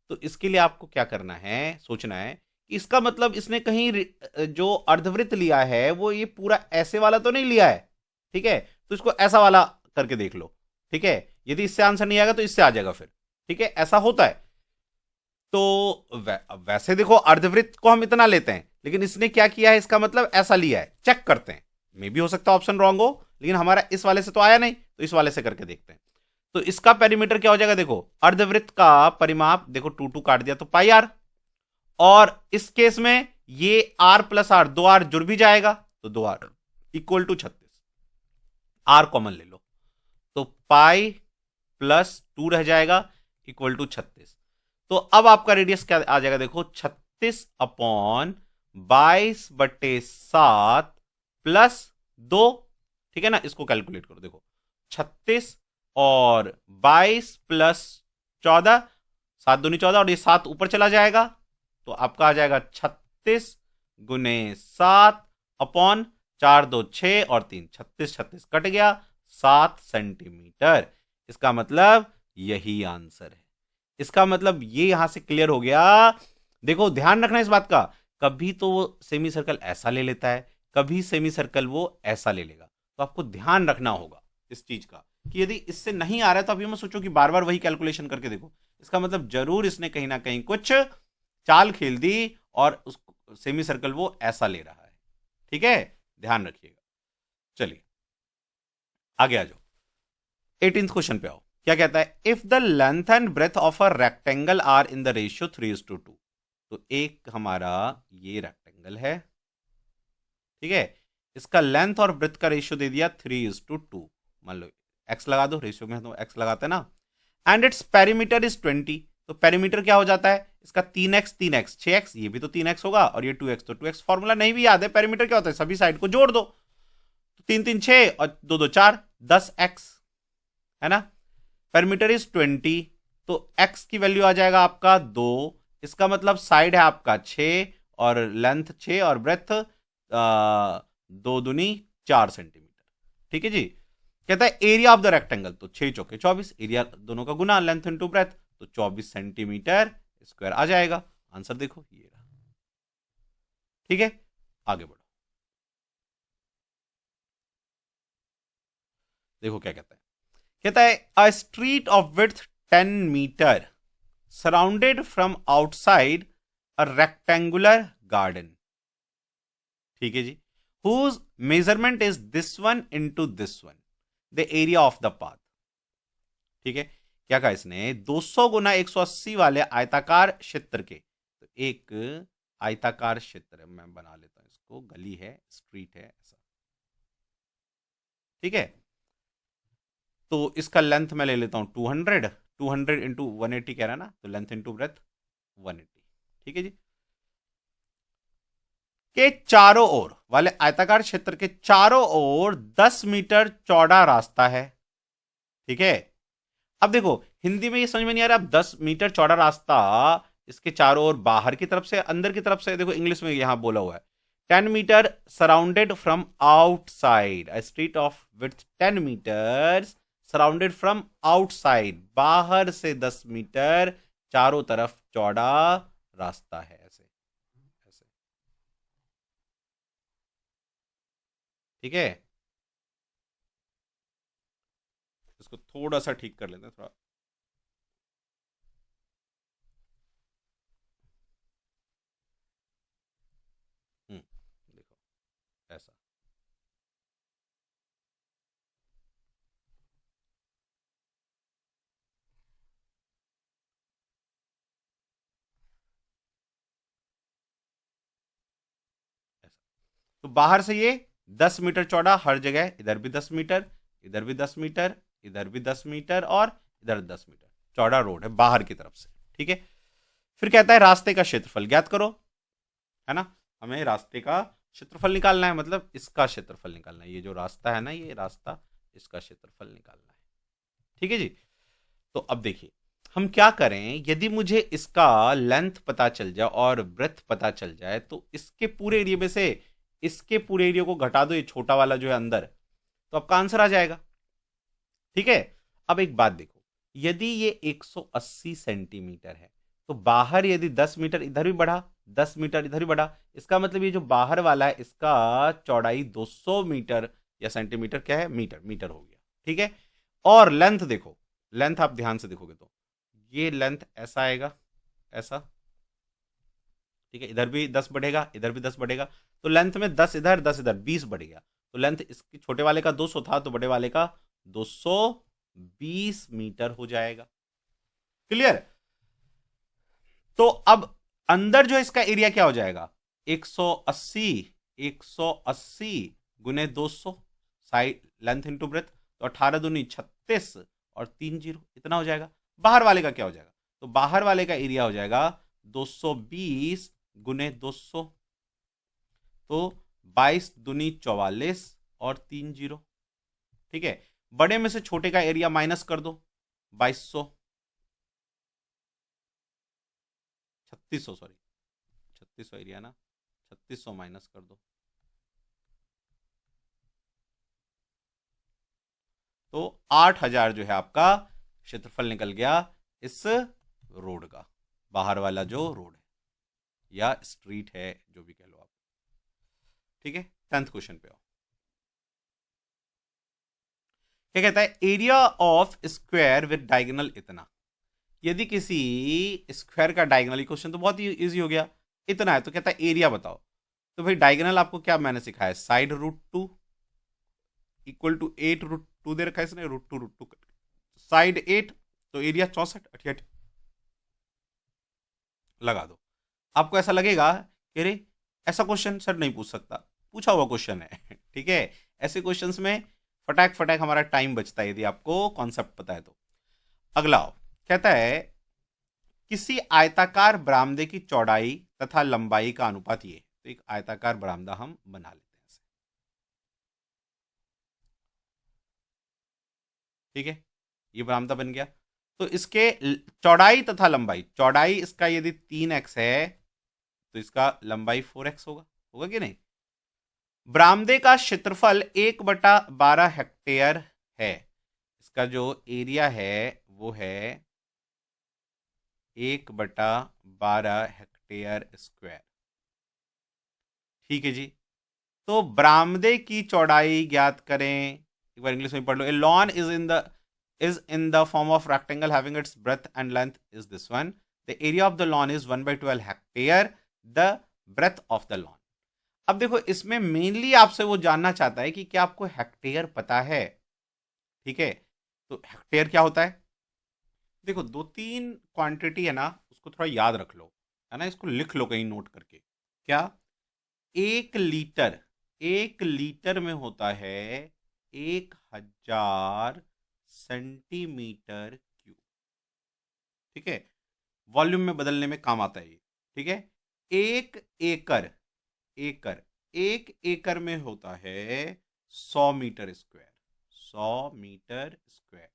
तो इसके लिए आपको क्या करना है, सोचना है कि इसका मतलब इसने कहीं जो अर्धवृत्त लिया है वो ये पूरा ऐसे वाला तो नहीं लिया है। ठीक है, तो इसको ऐसा वाला करके देख लो। ठीक है, यदि इससे आंसर नहीं आएगा तो इससे आ जाएगा फिर। ठीक है, ऐसा होता है। तो वैसे देखो अर्धवृत्त को हम इतना लेते हैं, लेकिन इसने क्या किया है, इसका मतलब ऐसा लिया है। चेक करते हैं, मे भी हो सकता है ऑप्शन रॉन्ग हो, लेकिन हमारा इस वाले से तो आया नहीं, तो इस वाले से करके देखते हैं। तो इसका पेरीमीटर क्या हो जाएगा, देखो अर्धवृत्त का परिमाप, देखो 2 2 काट दिया तो πr, और इस केस में ये r प्लस r, 2r जुड़ भी जाएगा तो 2r equal to 36। r common ले लो तो पाई प्लस 2 रह जाएगा इक्वल टू 36। तो अब आपका रेडियस क्या आ जाएगा, देखो 36/22/7 प्लस 2। ठीक है ना, इसको कैलकुलेट करो, देखो 36 और 22 प्लस 14, 7 दूनी 14, और ये 7 ऊपर चला जाएगा तो आपका आ जाएगा 36 गुने 7 अपॉन 4 2 6 और 3, 36 36 कट गया, 7 सेंटीमीटर। इसका मतलब यही आंसर है। इसका मतलब ये यहां से क्लियर हो गया। देखो ध्यान रखना इस बात का, कभी तो वो सेमी सर्कल ऐसा ले लेता है, कभी सेमी सर्कल वो ऐसा ले लेगा। तो आपको ध्यान रखना होगा इस चीज का कि यदि इससे नहीं आ रहा है तो आप ये मत सोचो कि बार बार वही कैलकुलेशन करके देखो। इसका मतलब जरूर इसने कहीं ना कहीं कुछ चाल खेल दी और उस सेमी सर्कल वो ऐसा ले रहा है। ठीक है, ध्यान रखिएगा। चलिए आगे आ जाओ, 18th क्वेश्चन पे आओ। क्या कहता है, if the length and breadth of a rectangle are in the ratio 3:2। तो एक हमारा ये रेक्टेंगल है, ठीक है, इसका लेंथ और ब्रेथ का रेशियो दे दिया 3:2। मान लो एक्स लगा दो, रेशियो में तो एक्स लगाते हैं ना, एंड इट्स पेरीमीटर इज 20। तो पेरीमीटर क्या हो जाता है इसका, 3x 3x 6x, ये भी तो 3x होगा, और ये 2x, तो 2x फॉर्मूला नहीं भी याद है, पेरीमीटर क्या होता है, सभी साइड को जोड़ दो, तो 3 3 6 और 2 2 4, 10x है ना। पेरीमीटर इज 20, तो x की वैल्यू आ जाएगा आपका 2। इसका मतलब साइड है आपका 6 और लेंथ 6 और ब्रेथ 2 दूनी 4 सेंटीमीटर। ठीक है जी, कहता है एरिया ऑफ द रेक्टेंगल, तो 6 चौके 24, एरिया दोनों का गुना, लेंथ इनटू ब्रेथ, तो 24 सेंटीमीटर स्क्वायर आ जाएगा। आंसर देखो ये रहा। ठीक है, आगे बढ़ो। देखो क्या कहता है, कहता है a street of width 10 metre surrounded from outside a rectangular garden. ठीक है जी, whose measurement is this one into this one, the area of the path. ठीक है, क्या कहा इसने, 200 गुना 180 वाले आयताकार क्षेत्र के, तो एक आयताकार क्षेत्र है, मैं बना लेता हूं इसको, गली है, स्ट्रीट है ऐसा। ठीक है, तो इसका लेंथ मैं ले लेता हूं 200, 200 इंटू 180 कह रहा है ना, तो लेंथ इंटू ब्रेथ 180। ठीक है जी, के चारों ओर वाले आयताकार क्षेत्र के चारों ओर 10 मीटर चौड़ा रास्ता है। ठीक है, अब देखो हिंदी में ये समझ में नहीं आ रहा, अब 10 मीटर चौड़ा रास्ता इसके चारों ओर, बाहर की तरफ से अंदर की तरफ से, देखो इंग्लिश में यहां बोला हुआ है 10 metre surrounded from outside, a street of width 10 metre surrounded from outside, बाहर से 10 मीटर, चारों तरफ चौड़ा रास्ता है, ऐसे ऐसे। ठीक है, इसको थोड़ा सा ठीक कर लेते हैं, थोड़ा। देखो ऐसा। ऐसा। तो बाहर से ये 10 मीटर चौड़ा हर जगह, इधर भी 10 मीटर, इधर भी 10 मीटर, इधर भी 10 मीटर, और इधर 10 मीटर चौड़ा रोड है बाहर की तरफ से। ठीक है, फिर कहता है रास्ते का क्षेत्रफल ज्ञात करो, है ना। हमें रास्ते का क्षेत्रफल निकालना है, मतलब इसका क्षेत्रफल निकालना है। ये जो रास्ता है ना, ये रास्ता, इसका क्षेत्रफल निकालना है। ठीक है जी। तो अब देखिए हम क्या करें, यदि मुझे इसका लेंथ पता चल जाए और ब्रेथ पता चल जाए, तो इसके पूरे एरिया में से इसके पूरे एरिया को घटा दो, ये छोटा वाला जो है अंदर, तो आपका आंसर आ जाएगा। ठीक है, अब एक बात देखो, यदि ये 180 सेंटीमीटर है, तो बाहर यदि 10 मीटर इधर भी बढ़ा, 10 मीटर इधर भी बढ़ा, इसका मतलब ये जो बाहर वाला है इसका चौड़ाई 200 मीटर या सेंटीमीटर, क्या है, मीटर, मीटर हो गया। ठीक है, और लेंथ देखो, लेंथ आप ध्यान से देखोगे तो ये लेंथ ऐसा आएगा, ऐसा। ठीक है, इधर भी 10 बढ़ेगा, इधर भी 10 बढ़ेगा, तो लेंथ में 10 इधर 10 इधर 20 बढ़ गया। तो लेंथ इसकी छोटे वाले का 200 था, तो बड़े वाले का 220 मीटर हो जाएगा। क्लियर। तो अब अंदर जो इसका एरिया क्या हो जाएगा, 180, 180 गुने 200, साइड लेंथ इंटू ब्रेथ, तो 18 दूनी 36 और 3 जीरो, इतना हो जाएगा। बाहर वाले का क्या हो जाएगा, तो बाहर वाले का एरिया हो जाएगा 220 गुने 200, तो 22 दूनी 44 और 3 जीरो। ठीक है, बड़े में से छोटे का एरिया माइनस कर दो, 2200, 3600, सॉरी 3600 एरिया ना, 3600 माइनस कर दो, तो 8000 जो है आपका क्षेत्रफल निकल गया इस रोड का, बाहर वाला जो रोड है या स्ट्रीट है, जो भी कह लो आप। ठीक है, 10th क्वेश्चन पे आओ। क्या कहता है, area of square with diagonal इतना। यदि किसी स्क्वायर का डायगोनल, क्वेश्चन तो बहुत ही इजी हो गया, इतना है, तो कहता है एरिया बताओ। तो भाई डायगोनल आपको क्या मैंने सिखाया, साइड √2 इक्वल टू 8 √2 दे रखा है इसने, √2 साइड 8, तो एरिया 64, 88 लगा दो। आपको ऐसा लगेगा कि अरे ऐसा क्वेश्चन सर नहीं पूछ सकता, पूछा हुआ क्वेश्चन है। ठीक है, ऐसे क्वेश्चंस में फटाक फटाक हमारा टाइम बचता है, यदि आपको कॉन्सेप्ट पता है तो। अगला कहता है, किसी आयताकार बरामदे की चौड़ाई तथा लंबाई का अनुपात ये, तो एक आयताकार बरामदा हम बना लेते हैं ऐसे। ठीक है, ये बरामदा बन गया, तो इसके चौड़ाई तथा लंबाई, चौड़ाई इसका यदि 3x है, तो इसका लंबाई 4x होगा, होगा कि नहीं। बरामदे का क्षेत्रफल 1/12 हेक्टेयर है, इसका जो एरिया है वो है 1/12 हेक्टेयर स्क्वायर। ठीक है जी। तो बरामदे की चौड़ाई ज्ञात करें, एक बार इंग्लिश में पढ़ लो। A lawn is in the form of rectangle having its breadth and length is this one. The area of the lawn is 1/12 hectare, the breadth of the lawn. अब देखो इसमें मेनली आपसे वो जानना चाहता है कि क्या आपको हेक्टेयर पता है। ठीक है, तो हेक्टेयर क्या होता है, देखो 2-3 क्वांटिटी है ना, उसको थोड़ा याद रख लो, है ना, इसको लिख लो कहीं नोट करके। क्या, 1 लीटर, 1 लीटर में होता है 1000 सेंटीमीटर क्यूब। ठीक है, वॉल्यूम में बदलने में काम आता है ये। ठीक है, 1 एकड़, एकड़, 1 एकड़ में होता है 100 मीटर स्क्वायर, 100 मीटर स्क्वायर,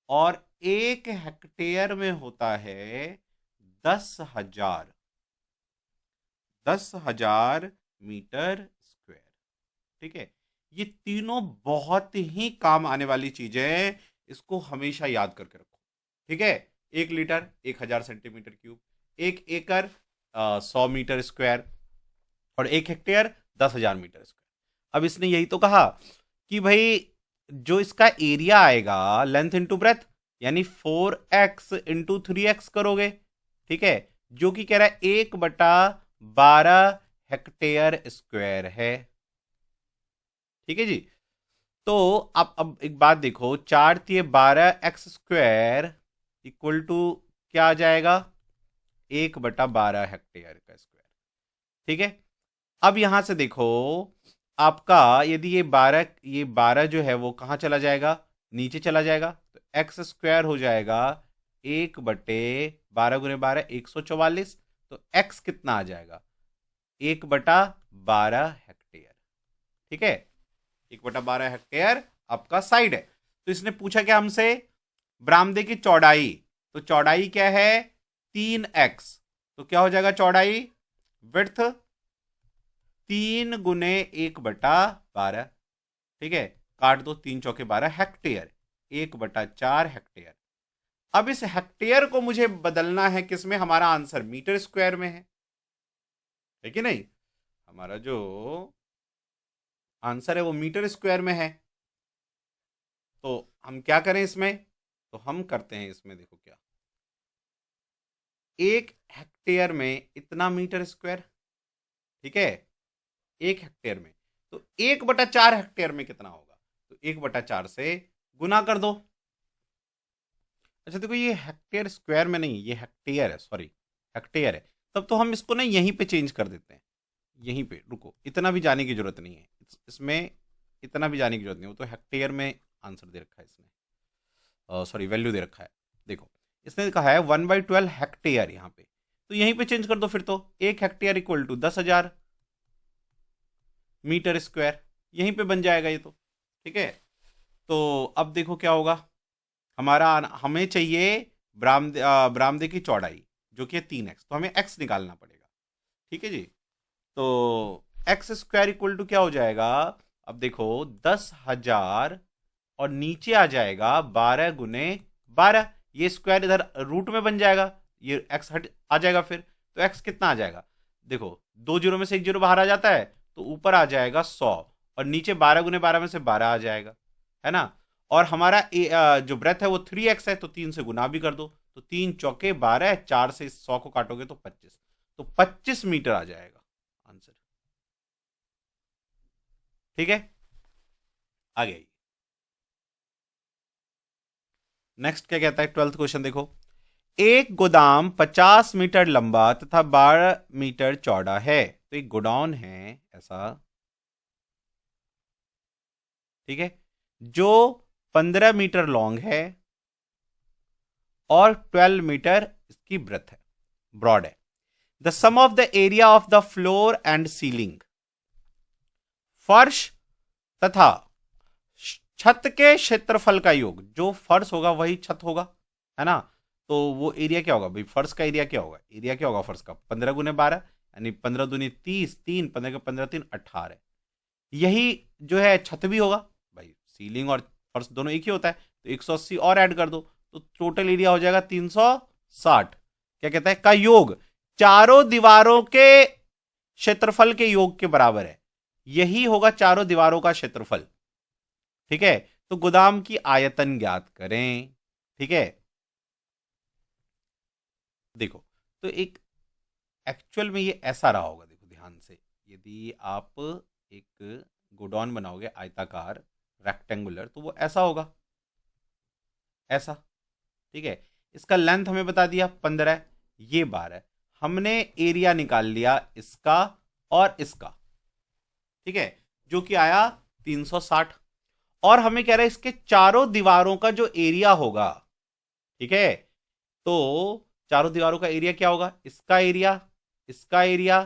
और 1 हेक्टेयर में होता है 10,000, 10,000 मीटर स्क्वायर। ठीक है, ये तीनों बहुत ही काम आने वाली चीजें, इसको हमेशा याद करके रखो। ठीक है, 1 लीटर 1000 सेंटीमीटर क्यूब, 1 एकड़ 100 मीटर स्क्वायर और 1 हेक्टेयर 10,000 मीटर स्क्वायर। अब इसने यही तो कहा कि भाई जो इसका एरिया आएगा लेंथ इंटू ब्रेथ, यानी 4x इंटू 3x करोगे, ठीक है, जो कि कह रहा है 1/12 हेक्टेयर स्क्वायर है। ठीक है जी। तो अब एक बात देखो, 4×12 x² इक्वल टू क्या आ जाएगा, 1/12 हेक्टेयर का स्क्वायर। ठीक है। अब यहां से देखो, आपका यदि ये बारह जो है वो कहां चला जाएगा, नीचे चला जाएगा, तो x² हो जाएगा 1/12 × 12 144। तो x कितना आ जाएगा, 1/12 हेक्टेयर। ठीक है, 1/12 हेक्टेयर आपका साइड है। तो इसने पूछा क्या हमसे, बरामदे की चौड़ाई। तो चौड़ाई क्या है, 3x। तो क्या हो जाएगा चौड़ाई, विड्थ 3 × 1/12। ठीक है, काट दो, 3×4 = 12 हेक्टेयर, 1/4 हेक्टेयर। अब इस हेक्टेयर को मुझे बदलना है किसमें, हमारा आंसर मीटर स्क्वायर में है कि नहीं। हमारा जो आंसर है वो मीटर स्क्वायर में है। तो हम क्या करें इसमें, तो हम करते हैं इसमें, देखो क्या, 1 हेक्टेयर में इतना मीटर स्क्वायर। ठीक है, 1 हेक्टेयर में, तो 1/4 हेक्टेयर में कितना होगा, तो 1/4 से गुना कर दो। अच्छा देखो, ये हेक्टेयर स्क्वायर में नहीं, ये हेक्टेयर है, सॉरी हेक्टेयर है। तब तो हम इसको ना यहीं पे चेंज कर देते हैं, यहीं पे रुको, इतना भी जाने की जरूरत नहीं है इसमें, इतना भी जाने की जरूरत नहीं, वो तो हेक्टेयर में आंसर दे रखा है इसने, सॉरी वैल्यू दे रखा है। देखो, इसने कहा है 1/12 हेक्टेयर यहाँ पे, तो यहीं पे चेंज कर दो फिर। तो 1 hectare equal to 10,000 metre square, यहीं पे बन जाएगा ये तो। ठीक है, तो अब देखो क्या होगा, हमारा हमें चाहिए बरामदे की चौड़ाई जो कि है 3x, तो हमें x निकालना पड़ेगा। ठीक है जी। तो x² इक्वल टू क्या हो जाएगा, अब देखो 10,000 और नीचे आ जाएगा 12 × 12। ये स्क्वायर इधर रूट में बन जाएगा, ये x हट आ जाएगा फिर। तो x कितना आ जाएगा, देखो 2 जीरो में से 1 जीरो बाहर आ जाता है, तो ऊपर आ जाएगा 100 और नीचे 12 × 12 में से 12 आ जाएगा, है ना। और हमारा जो ब्रेथ है वो 3x है, तो 3 से गुना भी कर दो, तो 3×4 = 12, 4 से 100 को काटोगे तो 25, तो 25 मीटर आ जाएगा आंसर। ठीक है, आगे नेक्स्ट क्या कहता है, 12th क्वेश्चन देखो, एक गोदाम 50 मीटर लंबा तथा 12 मीटर चौड़ा है। तो एक गोडाउन है ऐसा, ठीक है, जो 15 मीटर लॉन्ग है और 12 मीटर इसकी ब्रेथ है, ब्रॉड है। The sum of the area of the floor and ceiling, फर्श तथा छत के क्षेत्रफल का योग, जो फर्श होगा वही छत होगा, है ना। तो वो एरिया क्या होगा भाई, फर्श का एरिया क्या होगा, एरिया क्या होगा फर्श का, 15 × 12, यानी 15 दूनी 30, 3 15 के 15 3 18। यही जो है छत भी होगा भाई, सीलिंग और फर्श दोनों एक ही होता है, तो 180 और ऐड कर दो, तो टोटल एरिया हो जाएगा 360। क्या कहता है, का योग चारों दीवारों के क्षेत्रफल के योग के बराबर है। यही होगा चारों दीवारों का क्षेत्रफल। ठीक है, तो गोदाम की आयतन ज्ञात करें। ठीक है, देखो, तो एक एक्चुअल में ये ऐसा रहा होगा, देखो ध्यान से, यदि आप एक गोडाउन बनाओगे आयताकार रेक्टेंगुलर, तो वो ऐसा होगा, ऐसा। ठीक है, इसका लेंथ हमें बता दिया 15 है, ये 12 है, हमने एरिया निकाल लिया इसका और इसका। ठीक है, जो कि आया 360। और हमें कह रहा है इसके चारों दीवारों का जो एरिया होगा, ठीक है, तो चारों दीवारों का एरिया क्या होगा, इसका एरिया, इसका एरिया,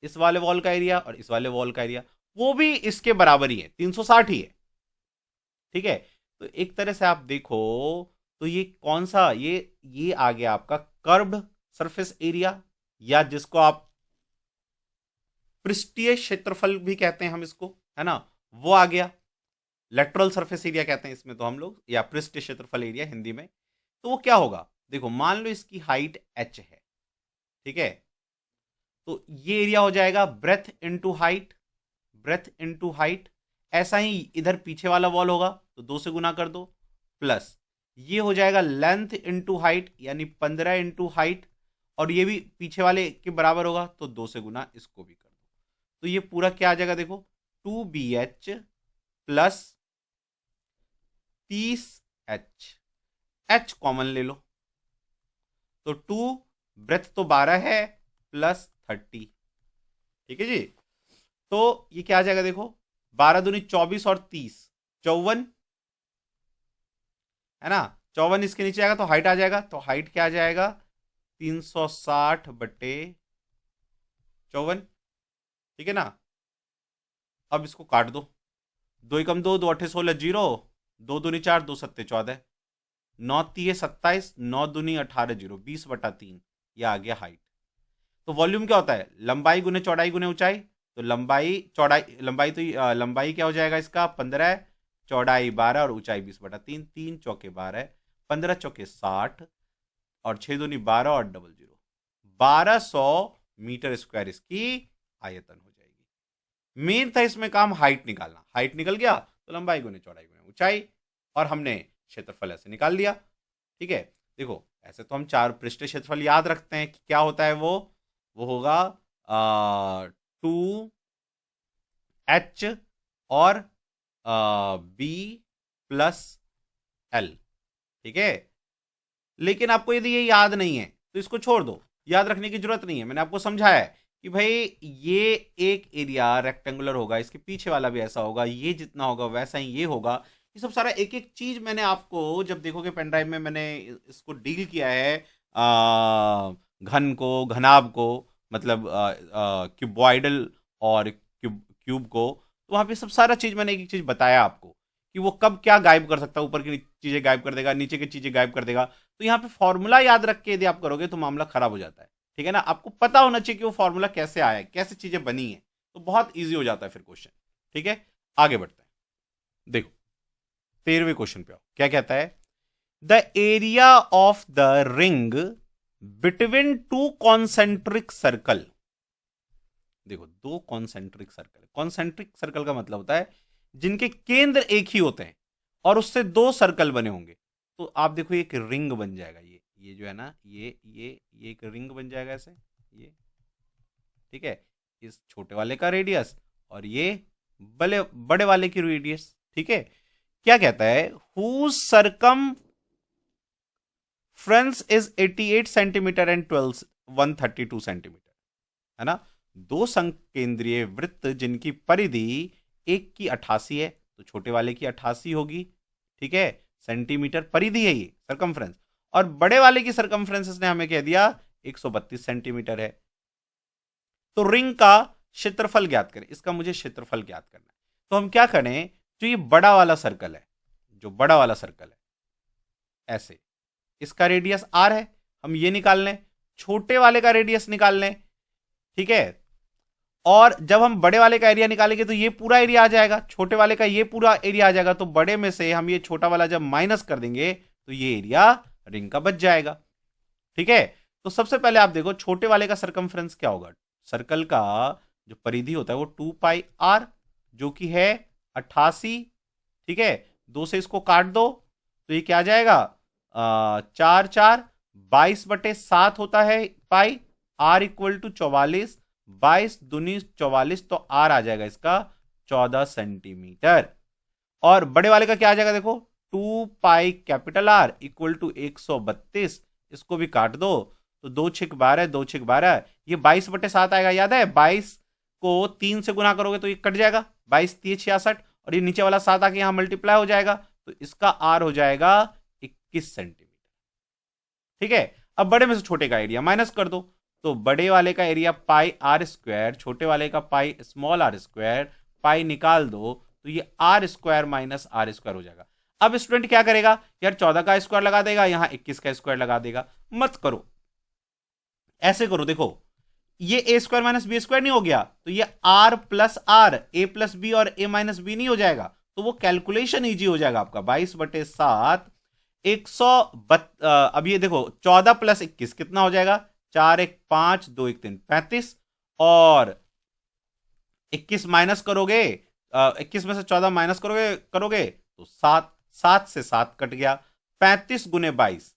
इस वाले वॉल का एरिया और इस वाले वॉल का एरिया, वो भी इसके बराबर ही है, 360 ही है। ठीक है, तो एक तरह से आप देखो, तो ये कौन सा, ये आ गया आपका कर्व्ड सरफेस एरिया, या जिसको आप पृष्ठीय क्षेत्रफल भी कहते हैं हम इसको, है ना, वो आ गया। लेटरल सरफेस एरिया कहते हैं इसमें तो हम लोग, या पृष्ठीय क्षेत्रफल एरिया हिंदी में। तो वो क्या होगा, देखो मान लो इसकी हाइट h है, ठीक है, तो ये एरिया हो जाएगा breadth into height, breadth into height. ऐसा ही इधर पीछे वाला वॉल होगा तो 2 से गुना कर दो, प्लस ये हो जाएगा लेंथ इनटू हाइट यानी 15 इनटू हाइट, और ये भी पीछे वाले के बराबर होगा तो 2 से गुना इसको भी कर दो। तो ये पूरा क्या आ जाएगा देखो, 2BH plus 30H, H common ले लो तो 2, ब्रेथ तो 12 है प्लस 30, ठीक है जी। तो ये क्या आ जाएगा देखो, 12 दूनी 24 और 30 54, है ना, 54 इसके नीचे आएगा तो हाइट आ जाएगा, तो हाइट क्या आ जाएगा 360/54, ठीक है ना। अब इसको काट दो, 2 एकम 2, 2 अट्ठे 16 जीरो, 2 दूनी 4, 2 सत्ते 14, 9 तीय 27, 9 दूनी 18 जीरो, 20/3, यह आ गया हाइट। तो वॉल्यूम क्या होता है, लंबाई गुने चौड़ाई गुने ऊंचाई, तो लंबाई चौड़ाई लंबाई तो लंबाई क्या हो जाएगा इसका 15, चौड़ाई 12 और ऊंचाई 20/3, 3 चौके 12, 15 चौके 60 और 6 दूनी 12 और डबल जीरो, 1200 मीटर स्क्वायर इसकी आयतन हो जाएगी। मेन था इसमें काम हाइट निकालना, हाइट निकल गया तो लंबाई गुने चौड़ाई गुने ऊंचाई, और हमने क्षेत्रफल ऐसे निकाल लिया, ठीक है। देखो ऐसे तो हम 4 पृष्ठ क्षेत्रफल याद रखते हैं कि क्या होता है, वो होगा 2H और B प्लस L, ठीक है। लेकिन आपको यदि ये याद नहीं है तो इसको छोड़ दो, याद रखने की जरूरत नहीं है। मैंने आपको समझाया है कि भाई ये एक एरिया रेक्टेंगुलर होगा, इसके पीछे वाला भी ऐसा होगा, ये जितना होगा वैसा ही ये होगा। ये सब सारा एक एक चीज मैंने आपको जब देखोगे पेन ड्राइव में मैंने इसको डील किया है, घन को, घनाभ को, मतलब क्यूबॉइडल और क्यूब को, तो वहां पे सब सारा चीज मैंने एक एक चीज बताया आपको कि वो कब क्या गायब कर सकता है, ऊपर की चीजें गायब कर देगा, नीचे की चीजें गायब कर देगा। तो यहाँ पे फॉर्मूला याद रख के यदि आप करोगे तो मामला खराब हो जाता है, ठीक है ना। आपको पता होना चाहिए कि वो फॉर्मूला कैसे आया है, कैसे चीजें बनी है, तो बहुत ईजी हो जाता है फिर क्वेश्चन, ठीक है। आगे बढ़ते हैं, देखो 13वें क्वेश्चन पे आओ, क्या कहता है, the area of the ring between 2 concentric circle. देखो 2 कॉन्सेंट्रिक सर्कल, कॉन्सेंट्रिक सर्कल का मतलब होता है जिनके केंद्र एक ही होते हैं और उससे 2 सर्कल बने होंगे। तो आप देखो एक रिंग बन जाएगा, ये जो है ना, ये एक रिंग बन जाएगा ऐसे, ये ठीक है, इस छोटे वाले का रेडियस और ये बड़े वाले की रेडियस, ठीक है। क्या कहता है, who circumference is 88 centimetre and 132 centimetre, है ना। 2 संकेंद्रीय वृत्त जिनकी परिधि एक की 88 है तो छोटे वाले की 88 होगी, ठीक है, सेंटीमीटर परिधि है ये सरकमफ्रेंस, और बड़े वाले की सरकमफ्रेंस ने हमें कह दिया 132 सेंटीमीटर है। तो रिंग का क्षेत्रफल ज्ञात करें, इसका मुझे क्षेत्रफल ज्ञात करना है। तो हम क्या करें, जो ये बड़ा वाला सर्कल है, जो बड़ा वाला सर्कल है ऐसे, इसका रेडियस r है, हम ये निकाल लें, छोटे वाले का रेडियस निकाल लें, ठीक है। और जब हम बड़े वाले का एरिया निकालेंगे तो ये पूरा एरिया आ जाएगा, छोटे वाले का ये पूरा एरिया आ जाएगा, तो बड़े में से हम ये छोटा वाला जब माइनस कर देंगे तो ये एरिया रिंग का बच जाएगा, ठीक है। तो सबसे पहले आप देखो छोटे वाले का सरकमफ्रेंस क्या होगा, सर्कल का जो परिधि होता है वो 2πr जो कि है 88, ठीक है। 2 से इसको काट दो तो ये क्या आ जाएगा, 4 4 22/7 होता है पाई, r इक्वल टू 44, 22 दूनी 44, तो r आ जाएगा इसका 14 सेंटीमीटर। और बड़े वाले का क्या आ जाएगा देखो, 2 कैपिटल R इक्वल टू 132, इसको भी काट दो तो 2 6 12, 2 6 12, ये 22/7 आएगा, याद है 22 को 3 से गुना करोगे तो ये कट जाएगा, 22 3 66, और ये नीचे वाला 7 आके यहां मल्टीप्लाई हो जाएगा, तो इसका R हो जाएगा 21 सेंटीमीटर, ठीक है। अब बड़े में से छोटे का एरिया माइनस कर दो, तो बड़े वाले का एरिया पाई आर स्क्वायर, छोटे वाले का pi small R square, pi निकाल दो तो ये R square minus R square हो जाएगा। अब स्टूडेंट क्या करेगा यार, 14 का स्क्वायर लगा देगा, यहां 21 का स्क्वायर लगा देगा, मत करो, ऐसे करो, देखो ये A square minus B square नहीं हो गया, तो ये R plus R, A plus B और ए माइनस बी नहीं हो जाएगा, तो वो कैलकुलेशन इजी हो जाएगा आपका। 22/7 100, अब ये देखो 14 + 21 कितना हो जाएगा, 4 1 5, 2 1 3, 35, और 21 माइनस करोगे, 21 में से 14 माइनस करोगे करोगे तो 7, 7 से 7 कट गया। 35 गुने 22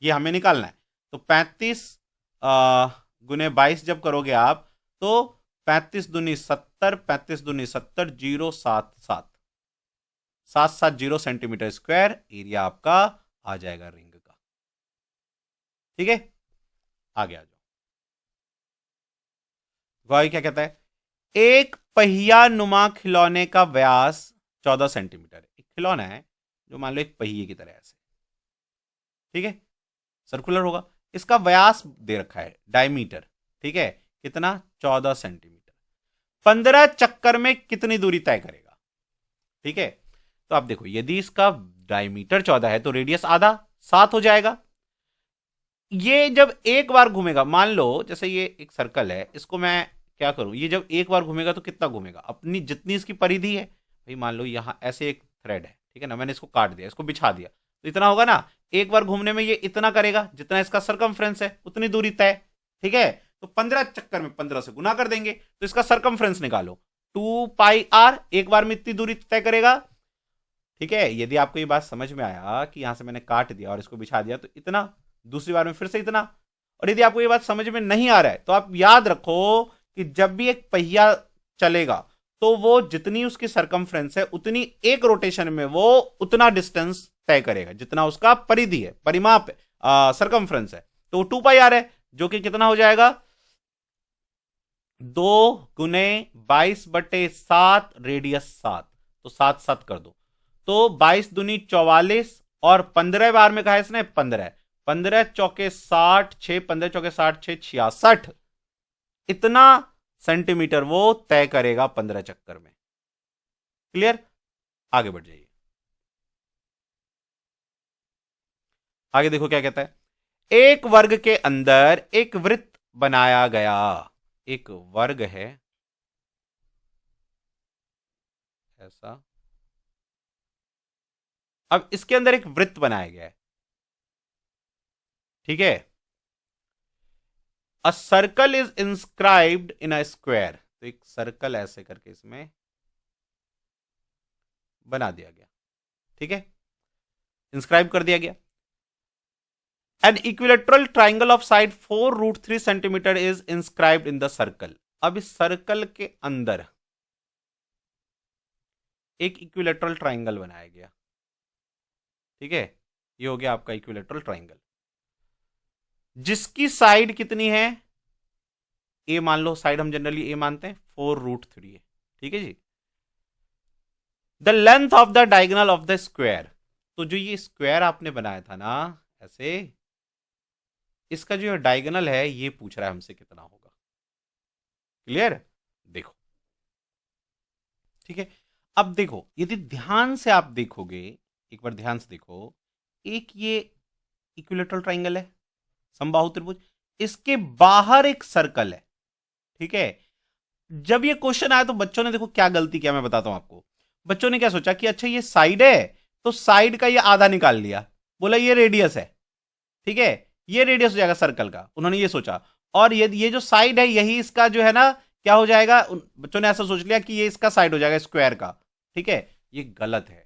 ये हमें निकालना है। तो 35 गुने 22 जब करोगे आप तो 35 दूनी 70, 35 दूनी 70, 077, 770 सेंटीमीटर स्क्वायर एरिया आपका आ जाएगा रिंग का। ठीक है, आगे आ जाओ। भाई क्या कहता है, एक पहिया नुमा खिलौने का व्यास 14 सेंटीमीटर। एक खिलौना है जो मान लो एक पहिए की तरह ऐसे, ठीक है, सर्कुलर होगा। इसका व्यास दे रखा है डायमीटर, ठीक है, कितना, 14 सेंटीमीटर। 15 चक्कर में कितनी दूरी तय करेगा? ठीक है, तो आप देखो, यदि इसका डायमीटर 14 है तो रेडियस आधा 7 हो जाएगा। ये जब एक बार घूमेगा, मान लो जैसे ये एक सर्कल है, इसको मैं क्या करूं, ये जब एक बार घूमेगा तो कितना घूमेगा, अपनी जितनी इसकी परिधि है, भाई मान लो यहां ऐसे एक थ्रेड है, ठीक है ना, मैंने इसको काट दिया, इसको बिछा दिया, तो इतना होगा ना, एक बार घूमने में ये इतना करेगा, जितना इसका सरकमफ्रेंस है उतनी दूरी तय। ठीक है, तो 15 चक्कर में 15 से गुना कर देंगे तो इसका सरकमफ्रेंस निकालो, 2πr, एक बार में इतनी दूरी तय करेगा। ठीक है, यदि आपको ये बात समझ में आया कि यहां से मैंने काट दिया और इसको बिछा दिया तो इतना, दूसरी बार में फिर से इतना, और यदि आपको ये बात समझ में नहीं आ रहा है तो आप याद रखो कि जब भी एक पहिया चलेगा तो वो जितनी उसकी सरकमफ्रेंस है उतनी एक रोटेशन में वो उतना डिस्टेंस तय करेगा जितना उसका परिधि है, परिमाप है, सरकमफ्रेंस है। तो 2πr है जो कि कितना हो जाएगा, 2 गुने 22/7, रेडियस 7, तो 7 7 कर दो, तो 22 दूनी 44, और 15 बार में कहा इसने 15, 15 चौके 60, 6 15 चौके 60, 6 66, इतना सेंटीमीटर वो तय करेगा 15 चक्कर में। क्लियर, आगे बढ़ जाइए। आगे देखो क्या कहता है, एक वर्ग के अंदर एक वृत्त बनाया गया। एक वर्ग है ऐसा, अब इसके अंदर एक वृत्त बनाया गया है, ठीक है। A circle is inscribed in a square, तो एक सर्कल ऐसे करके इसमें बना दिया गया, ठीक है, इंस्क्राइब कर दिया गया। An equilateral triangle of side 4√3 centimetre is inscribed in the circle. अब इस सर्कल के अंदर एक इक्विलेटरल ट्राइंगल बनाया गया, ठीक है, ये हो गया आपका इक्विलेटरल ट्राइंगल, जिसकी साइड कितनी है, ए मान लो, साइड हम जनरली ए मानते हैं, 4√3 है, ठीक है जी। The length of the diagonal of the square, तो जो ये स्क्वायर आपने बनाया था ना ऐसे, इसका जो डायगोनल है ये पूछ रहा है हमसे कितना होगा। क्लियर, देखो, ठीक है। अब देखो, यदि ध्यान से आप देखोगे, एक बार ध्यान से देखो, एक ये इक्विलेटरल ट्राइंगल है, समबाहु त्रिभुज, इसके बाहर एक सर्कल है, ठीक है। जब ये क्वेश्चन आया तो बच्चों ने देखो क्या गलती किया, मैं बताता हूं आपको। बच्चों ने क्या सोचा कि अच्छा ये साइड है तो साइड का ये आधा निकाल लिया, बोला ये रेडियस है, ठीक है, ये रेडियस हो जाएगा सर्कल का, उन्होंने ये सोचा, और ये जो साइड है यही इसका जो है ना क्या हो जाएगा, बच्चों ने ऐसा सोच लिया कि ये इसका साइड हो जाएगा स्क्वायर का, ठीक है। ये गलत है,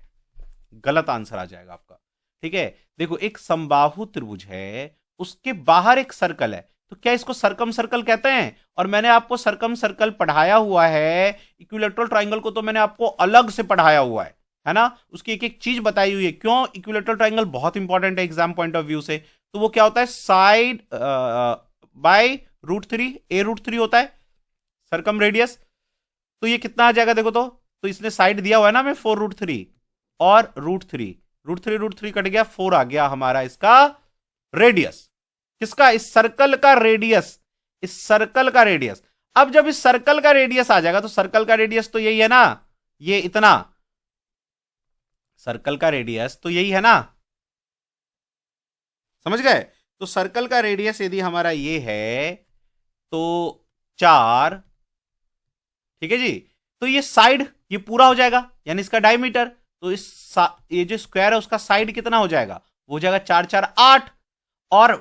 गलत आंसर आ जाएगा आपका, ठीक है। देखो, एक समबाहु त्रिभुज है, उसके बाहर एक सर्कल है, तो क्या इसको सरकम सर्कल कहते हैं? और मैंने आपको सरकम सर्कल पढ़ाया हुआ है, इक्विलेटरल ट्राइंगल को तो मैंने आपको अलग से पढ़ाया हुआ है ना, उसकी एक एक चीज बताई हुई है। क्यों? इक्विलेटरल ट्राइंगल बहुत इंपॉर्टेंट है एग्जाम पॉइंट ऑफ व्यू से। तो वो क्या होता है, साइड बाय √3, a√3 होता है सरकम रेडियस। तो ये कितना आ जाएगा देखो, तो इसने साइड दिया हुआ है ना हमें 4√3 और √3 कट गया, 4 आ गया हमारा इसका रेडियस। किसका? इस सर्कल का रेडियस, इस सर्कल का रेडियस। अब जब इस सर्कल का रेडियस आ जाएगा तो सर्कल का रेडियस तो यही है ना, ये इतना, सर्कल का रेडियस तो यही है ना, समझ गए? तो सर्कल का रेडियस यदि हमारा ये है तो 4, ठीक है जी। तो ये साइड ये पूरा हो जाएगा, यानी इसका डायमीटर। तो ये जो स्क्वायर है उसका साइड कितना हो जाएगा, वो हो जाएगा 4 4 8। और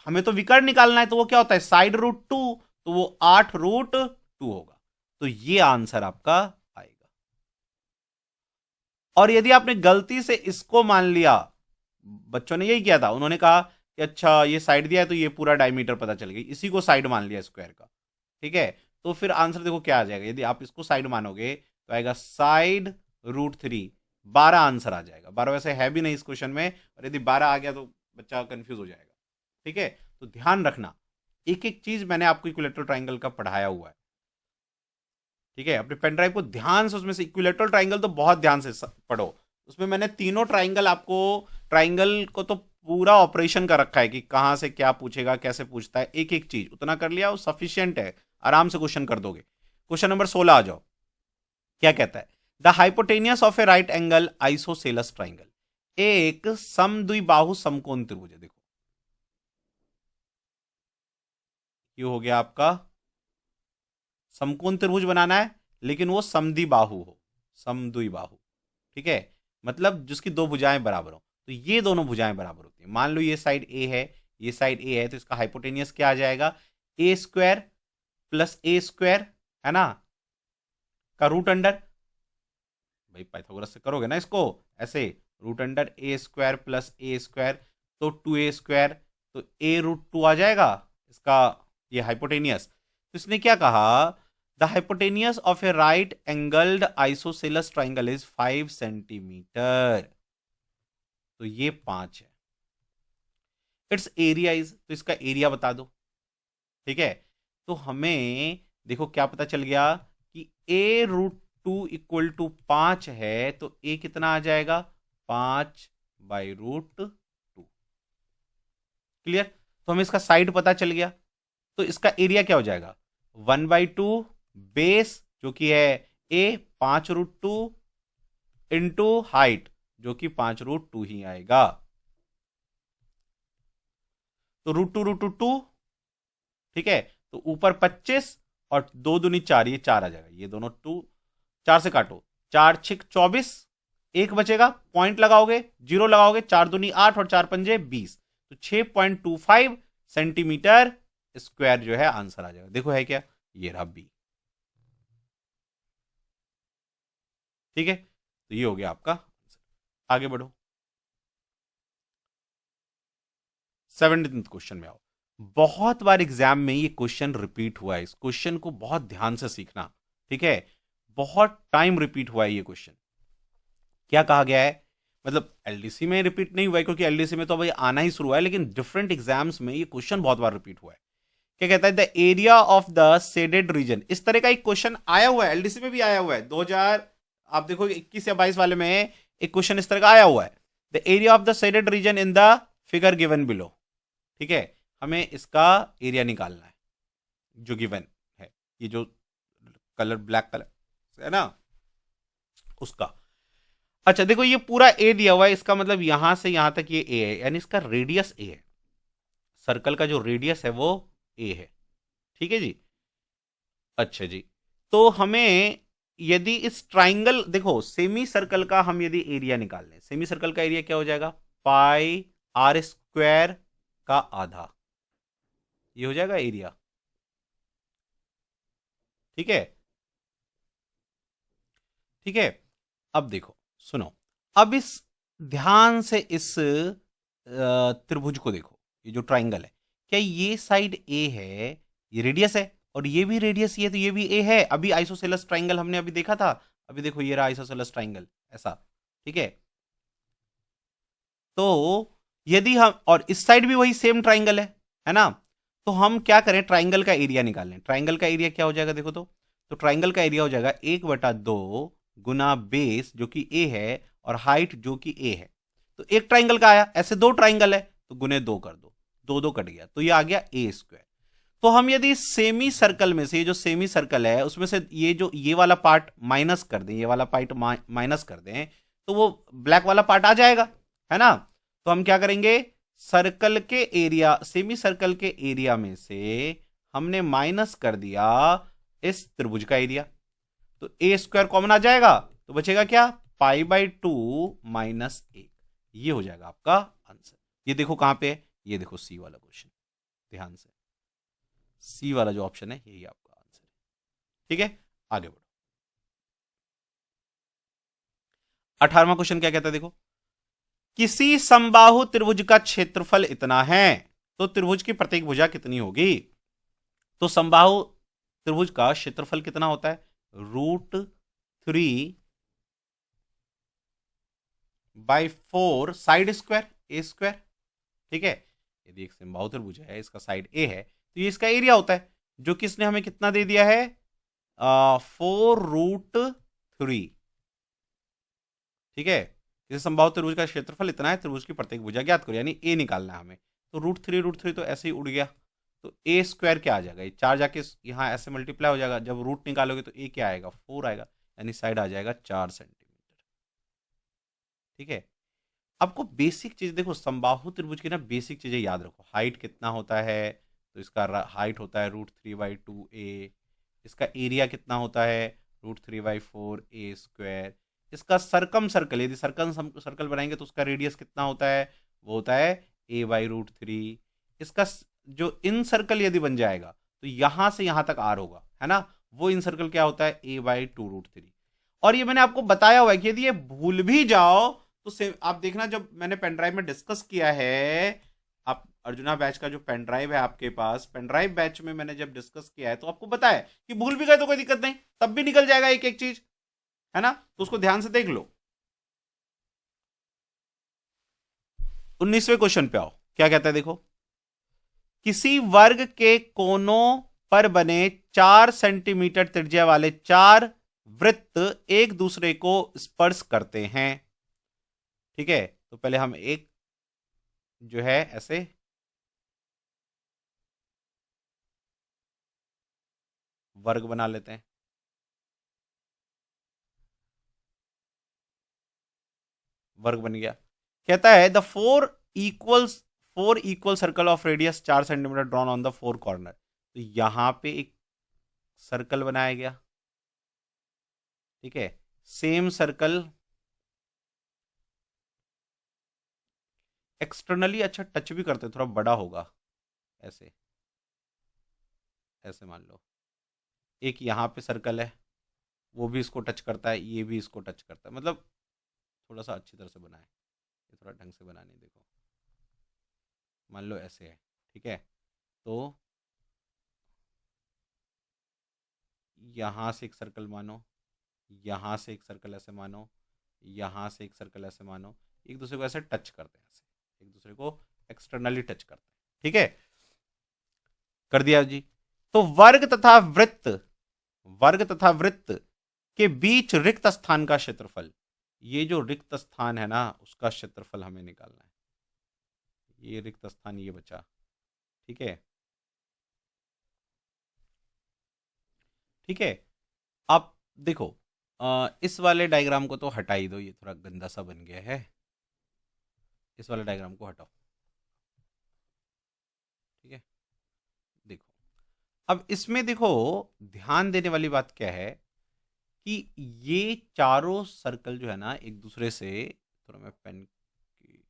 हमें तो विकर्ण निकालना है, तो वो क्या होता है साइड रूट 2, तो वो 8 रूट 2 होगा। तो ये आंसर आपका आएगा। और यदि आपने गलती से इसको मान लिया, बच्चों ने यही किया था, उन्होंने कहा कि अच्छा ये साइड दिया है तो ये पूरा डायमीटर पता चल गई, इसी को साइड मान लिया स्क्वायर का, ठीक है, तो फिर आंसर देखो क्या आ जाएगा। यदि आप इसको साइड मानोगे तो आएगा साइड रूट 3, 12 आंसर आ जाएगा। 12 वैसे है भी नहीं इस क्वेश्चन में, और यदि 12 आ गया तो बच्चा कंफ्यूज हो जाएगा, ठीक है। तो ध्यान रखना, एक एक चीज मैंने आपको इक्विलेटरल ट्राइंगल का पढ़ाया हुआ है, ठीक है। अपने पेन ड्राइव को ध्यान से, उसमें से इक्विलेटरल ट्राइंगल तो बहुत ध्यान से पढ़ो, उसमें मैंने तीनों ट्राइंगल आपको, ट्राइंगल को तो पूरा ऑपरेशन का रखा है कि कहां से क्या पूछेगा, कैसे पूछता है, एक एक चीज उतना कर लिया वो सफिशियंट है, आराम से क्वेश्चन कर दोगे। क्वेश्चन नंबर 16 आ जाओ, क्या कहता है, the hypotenuse of A right angle isosceles triangle, एक समद्विबाहु समकोण त्रिभुज है। देखो ये हो गया आपका समकोण त्रिभुज बनाना है, लेकिन वो समद्विबाहु हो, समद्विबाहु, ठीक है, मतलब जिसकी दो भुजाएं बराबर हो। तो ये दोनों भुजाएं बराबर होती है। मान लो ये साइड ए है, ये साइड ए है, तो इसका हाइपोटेनियस क्या आ जाएगा, ए स्क्वायर प्लस ए स्क्वायर, है ना, का रूट अंडर, भाई पाइथागोरस से करोगे ना इसको ऐसे, रूट अंडर ए स्क्वायर प्लस ए स्क्वायर, तो 2a स्क्वायर, तो ए रूट 2 आ जाएगा इसका ये हाइपोटेनियस। तो इसने क्या कहा, the hypotenuse of A right angled isosceles triangle is 5 centimetre, तो ये 5 है। इट्स एरिया इज, तो इसका एरिया बता दो, ठीक है। तो हमें देखो क्या पता चल गया कि ए रूट 2 इक्वल टू 5 है, तो ए कितना आ जाएगा 5 बाई रूट 2, क्लियर। तो हमें इसका साइड पता चल गया, तो इसका एरिया क्या हो जाएगा 1/2 बेस जो कि है ए 5 रूट 2 इंटू हाइट जो कि 5 रूट 2 ही आएगा। तो रूट टू, ठीक है, तो ऊपर 25 और 2 दूनी 4, ये 4 आ जाएगा, ये दोनों 2 4 से काटो, 4 6 24, एक बचेगा, पॉइंट लगाओगे, जीरो लगाओगे, 4 दूनी 8 और 4 पंजे 20, तो 6.25 सेंटीमीटर स्क्वायर जो है आंसर आ जाएगा। देखो है क्या, ये रहा बी, ठीक है। तो ये हो गया आपका आंसर। आगे बढ़ो, 17th क्वेश्चन में आओ। बहुत बार एग्जाम में ये क्वेश्चन रिपीट हुआ है, इस क्वेश्चन को बहुत ध्यान से सीखना, ठीक है, बहुत टाइम रिपीट हुआ है ये क्वेश्चन। क्या कहा गया है, मतलब एलडीसी में रिपीट नहीं हुआ है क्योंकि एलडीसी में तो अभी आना ही शुरू हुआ है, लेकिन डिफरेंट एग्जाम्स में ये क्वेश्चन बहुत बार रिपीट हुआ है। क्या कहता है, the area of the shaded region, इस तरह का एक क्वेश्चन आया हुआ है, एलडीसी में भी आया हुआ है 2000, आप देखो 21 या 22 वाले में एक क्वेश्चन इस तरह का आया हुआ है, the area of the shaded region in the figure given below, ठीक है। हमें इसका एरिया निकालना है जो गिवन है, ये जो कलर ब्लैक कलर है ना उसका। अच्छा देखो ये पूरा ए दिया हुआ है, इसका मतलब यहां से यहां तक ये ए है, यानी इसका रेडियस ए है, सर्कल का जो रेडियस है वो ए है, ठीक है जी। अच्छा जी, तो हमें यदि इस ट्राइंगल, देखो सेमी सर्कल का हम यदि एरिया निकाल लें, सेमी सर्कल का एरिया क्या हो जाएगा, पाई आर स्क्वायर का आधा, ये हो जाएगा एरिया, ठीक है, ठीक है। अब देखो सुनो, अब इस ध्यान से इस त्रिभुज को देखो, ये जो ट्राइंगल है, क्या ये साइड ए है, ये रेडियस है, और ये भी रेडियस, ये तो ये भी ए है। अभी आइसोसेलस ट्राइंगल हमने अभी देखा था, अभी देखो ये रहा आइसोसेलस ट्राइंगल ऐसा, ठीक है। तो यदि हम, और इस साइड भी वही सेम ट्राइंगल है ना, तो हम क्या करें, ट्राइंगल का एरिया निकालें। ट्राइंगल का एरिया क्या हो जाएगा देखो, तो ट्राइंगल का एरिया हो जाएगा 1/2 गुना बेस जो कि ए है और हाइट जो कि ए है। तो एक ट्राइंगल का आया, ऐसे दो ट्राइंगल है तो गुने 2 कर दो, 2 2 कट गया, तो ये आ गया ए स्क्वायर। तो हम यदि सेमी सर्कल में से, ये जो सेमी सर्कल है उसमें से ये वाला पार्ट माइनस कर दें, ये वाला पार्ट माइनस कर दें, तो वो ब्लैक वाला पार्ट आ जाएगा, है ना। तो हम क्या करेंगे, सर्कल के एरिया, सेमी सर्कल के एरिया में से हमने माइनस कर दिया इस त्रिभुज का एरिया, तो ए स्क्वायर कॉमन आ जाएगा, तो बचेगा क्या, π/2 - 1, ये हो जाएगा आपका आंसर। ये देखो कहां पे है, ये देखो सी वाला क्वेश्चन, ध्यान से, सी वाला जो ऑप्शन है यही आपका आंसर है। ठीक है, आगे बढ़ो। 18वां क्वेश्चन क्या कहता है, देखो, किसी समबाहु त्रिभुज का क्षेत्रफल इतना है तो त्रिभुज की प्रत्येक भुजा कितनी होगी। तो समबाहु त्रिभुज का क्षेत्रफल कितना होता है, √3/4 साइड स्क्वायर ए स्क्वायर। ठीक है, यदि एक समबाहु त्रिभुज है, इसका साइड ए है, तो ये इसका एरिया होता है, जो कि इसने हमें कितना दे दिया है, 4√3। ठीक है, जैसे समबाहु त्रिभुज का क्षेत्रफल इतना है, त्रिभुज की प्रत्येक भुजा ज्ञात करो, यानी ए निकालना है हमें। तो √3 तो ऐसे ही उड़ गया, तो ए स्क्वायर क्या आ जाएगा, ये 4 जाके यहाँ ऐसे मल्टीप्लाई हो जाएगा, जब रूट निकालोगे तो ए क्या आएगा, 4 आएगा, यानी साइड आ जाएगा 4 सेंटीमीटर। ठीक है, आपको बेसिक चीज देखो, समबाहु त्रिभुज की ना बेसिक चीजें याद रखो। हाइट कितना होता है, तो इसका हाइट होता है √3/2a। इसका एरिया कितना होता है, √3/4a²। इसका सरकम सर्कल, यदि सर्कल सर्कल बनाएंगे तो उसका रेडियस कितना होता है, वो होता है a/√3। इसका जो इन सर्कल यदि बन जाएगा तो यहां से यहां तक r होगा, है ना, वो इन सर्कल क्या होता है, a/2√3। और ये मैंने आपको बताया हुआ है कि यदि ये भूल भी जाओ तो आप देखना, जब मैंने पेनड्राइव में डिस्कस किया है, आप अर्जुना बैच का जो पेनड्राइव है आपके पास, पेनड्राइव बैच में मैंने जब डिस्कस किया है तो आपको बताया कि भूल भी गए तो कोई दिक्कत नहीं, तब भी निकल जाएगा एक एक चीज, है ना, तो उसको ध्यान से देख लो। 19वें क्वेश्चन पे आओ, क्या कहता है, देखो, किसी वर्ग के कोनों पर बने 4 सेंटीमीटर त्रिज्या वाले 4 वृत्त एक दूसरे को स्पर्श करते हैं। ठीक है, तो पहले हम एक जो है ऐसे वर्ग बना लेते हैं। वर्ग बन गया, कहता है the four equal circle of radius 4 centimetre drawn on the 4 corner. तो यहां पे एक सर्कल बनाया गया। ठीक है, सेम सर्कल एक्सटर्नली अच्छा टच भी करते, थोड़ा बड़ा होगा, ऐसे ऐसे मान लो एक यहां पे सर्कल है, वो भी इसको टच करता है, ये भी इसको टच करता है, मतलब थोड़ा सा अच्छी तरह से बनाए, ये थोड़ा ढंग से बनाने, देखो मान लो ऐसे है। ठीक है, तो यहाँ से एक सर्कल मानो, यहाँ से एक सर्कल ऐसे मानो, यहाँ से एक सर्कल ऐसे मानो, एक दूसरे को ऐसे टच करते हैं, ऐसे एक दूसरे को एक्सटर्नली टच करते हैं। ठीक है, कर दिया जी। तो वर्ग तथा वृत्त के बीच रिक्त स्थान का क्षेत्रफल, ये जो रिक्त स्थान है ना उसका क्षेत्रफल हमें निकालना है, ये रिक्त स्थान ये बचा। ठीक है, ठीक है, आप देखो, इस वाले डायग्राम को तो हटा ही दो, ये थोड़ा गंदा सा बन गया है, इस वाले डायग्राम को हटाओ। ठीक है, देखो, अब इसमें देखो ध्यान देने वाली बात क्या है कि ये चारों सर्कल जो है ना एक दूसरे से, थोड़ा मैं पेन की,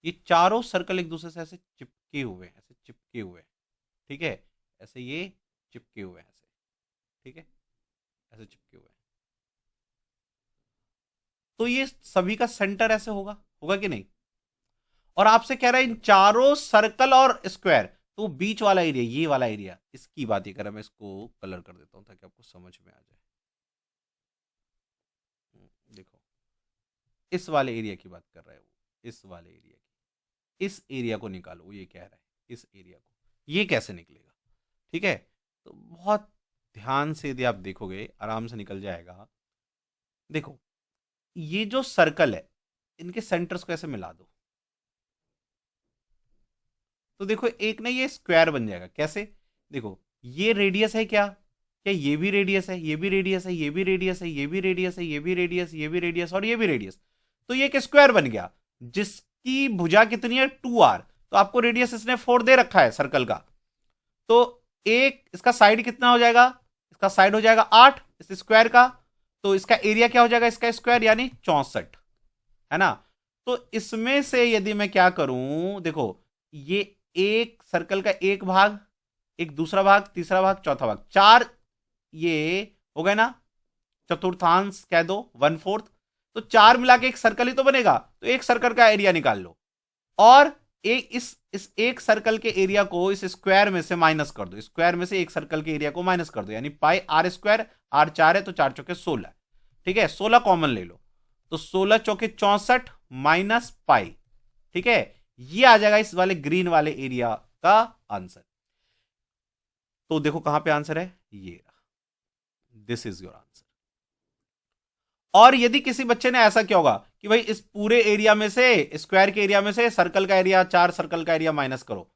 ये चारों सर्कल एक दूसरे से ऐसे चिपके हुए हैं, ऐसे चिपके हुए हैं। ठीक है, ऐसे ये चिपके हुए हैं ऐसे। ठीक है, ऐसे चिपके हुए हैं, तो ये सभी का सेंटर ऐसे होगा, होगा कि नहीं। और आपसे कह रहा है इन चारों सर्कल और स्क्वायर, तो बीच वाला एरिया, ये वाला एरिया, इसकी बात ही कर रहा है। मैं इसको कलर कर देता हूं ताकि आपको समझ में आ जाए। देखो, इस वाले एरिया की बात कर रहा है वो, इस वाले एरिया की, इस एरिया को निकालो, वो ये कह रहा है इस एरिया को, ये कैसे निकलेगा। ठीक है, तो बहुत ध्यान से यदि आप देखोगे आराम से निकल जाएगा। देखो, ये जो सर्कल है इनके सेंटर्स को ऐसे मिला दो, तो देखो एक ना ये स्क्वायर बन जाएगा। कैसे, देखो ये रेडियस है क्या, क्या ये भी रेडियस है, ये भी रेडियस है, ये भी रेडियस है, ये भी रेडियस है, ये भी रेडियस, ये भी रेडियस और ये भी रेडियस, तो ये एक स्क्वायर बन गया जिसकी भुजा कितनी है 2r। तो आपको रेडियस इसने 4 दे रखा है सर्कल का, तो एक इसका साइड कितना हो जाएगा, इसका साइड हो जाएगा 8 इस स्क्वायर का, तो इसका एरिया क्या हो जाएगा, इसका स्क्वायर यानी 64, है ना। तो इसमें से यदि मैं क्या करूं, देखो ये एक सर्कल का एक भाग, एक दूसरा भाग, तीसरा भाग, चौथा भाग, चार ये हो गए ना, चतुर्थांश कह दो, वन फोर्थ। तो चार मिला के एक सर्कल ही तो बनेगा, तो एक सर्कल का एरिया निकाल लो। और एक इस एक सर्कल के एरिया को इस स्क्वायर में से माइनस कर दो, स्क्वायर में से एक सर्कल के एरिया को माइनस कर दो, यानी पाई आर स्क्वायर, आर चार है तो चार चौके 16। ठीक है, 16 कॉमन ले लो, तो 16 चौके 64 माइनस पाई। ठीक है, ये आ जाएगा इस वाले ग्रीन वाले एरिया का आंसर। तो देखो कहां पे आंसर है, ये रहा, दिस इज योर आंसर। और यदि किसी बच्चे ने ऐसा किया होगा कि भाई इस पूरे एरिया में से, स्क्वायर के एरिया में से सर्कल का एरिया, चार सर्कल का एरिया माइनस करो,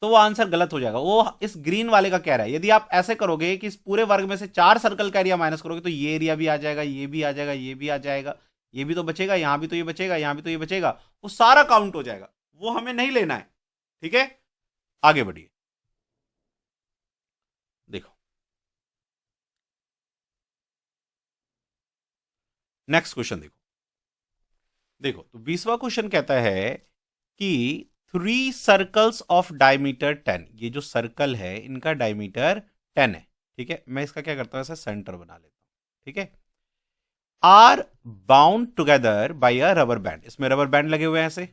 तो वो आंसर गलत हो जाएगा। वो इस ग्रीन वाले का कह रहा है, यदि आप ऐसे करोगे कि इस पूरे वर्ग में से चार सर्कल का एरिया माइनस करोगे, तो ये एरिया भी आ जाएगा, ये भी आ जाएगा, ये भी आ जाएगा, ये भी तो बचेगा, यहां भी तो ये बचेगा, यहां भी तो ये बचेगा, वो सारा काउंट हो जाएगा। वो हमें नहीं लेना है। ठीक है, आगे बढ़िए। देखो नेक्स्ट क्वेश्चन, देखो देखो तो 20वां क्वेश्चन कहता है कि थ्री सर्कल्स ऑफ डायमीटर 10, ये जो सर्कल है इनका डायमीटर 10 है। ठीक है, मैं इसका क्या करता हूं, ऐसा सेंटर बना लेता हूं। ठीक है, are bound together by a rubber band, इसमें रबर बैंड लगे हुए हैं ऐसे।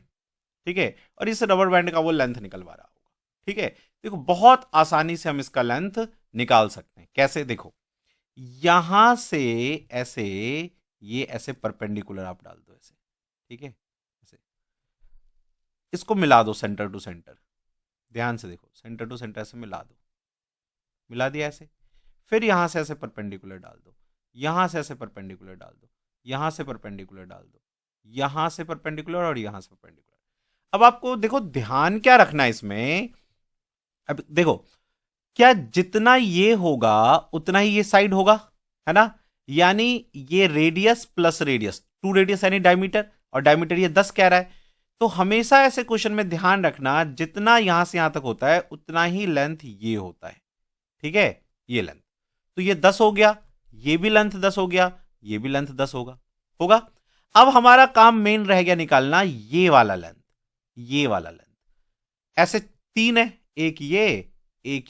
ठीक है, और इस रबर बैंड का वो लेंथ निकलवा रहा होगा। ठीक है, देखो बहुत आसानी से हम इसका लेंथ निकाल सकते हैं। कैसे, देखो यहां से ऐसे, ये ऐसे परपेंडिकुलर आप डाल दो ऐसे। ठीक है, ऐसे इसको मिला दो सेंटर टू सेंटर, ध्यान से देखो, सेंटर टू सेंटर से मिला दो, मिला दिया ऐसे। फिर यहां से ऐसे परपेंडिकुलर डाल दो, यहां से ऐसे परपेंडिकुलर डाल दो, यहां से परपेंडिकुलर डाल दो, यहां से परपेंडिकुलर और यहां से परपेंडिकुलर। अब आपको देखो ध्यान क्या रखना है इसमें। अब देखो, क्या जितना ये होगा उतना ही ये साइड होगा, है ना, यानी ये radius plus radius, two radius यानी डायमीटर, और डायमीटर ये 10 कह रहा है। तो हमेशा ऐसे क्वेश्चन में ध्यान रखना, जितना यहां से यहां तक होता है उतना ही लेंथ ये होता है। ठीक है, ये लेंथ, तो ये 10 हो गया, ये भी लेंथ 10 हो गया, ये भी लेंथ 10 होगा, होगा। अब हमारा काम मेन रह गया निकालना ये वाला लेंथ, ये वाला लेंथ। ऐसे तीन है, एक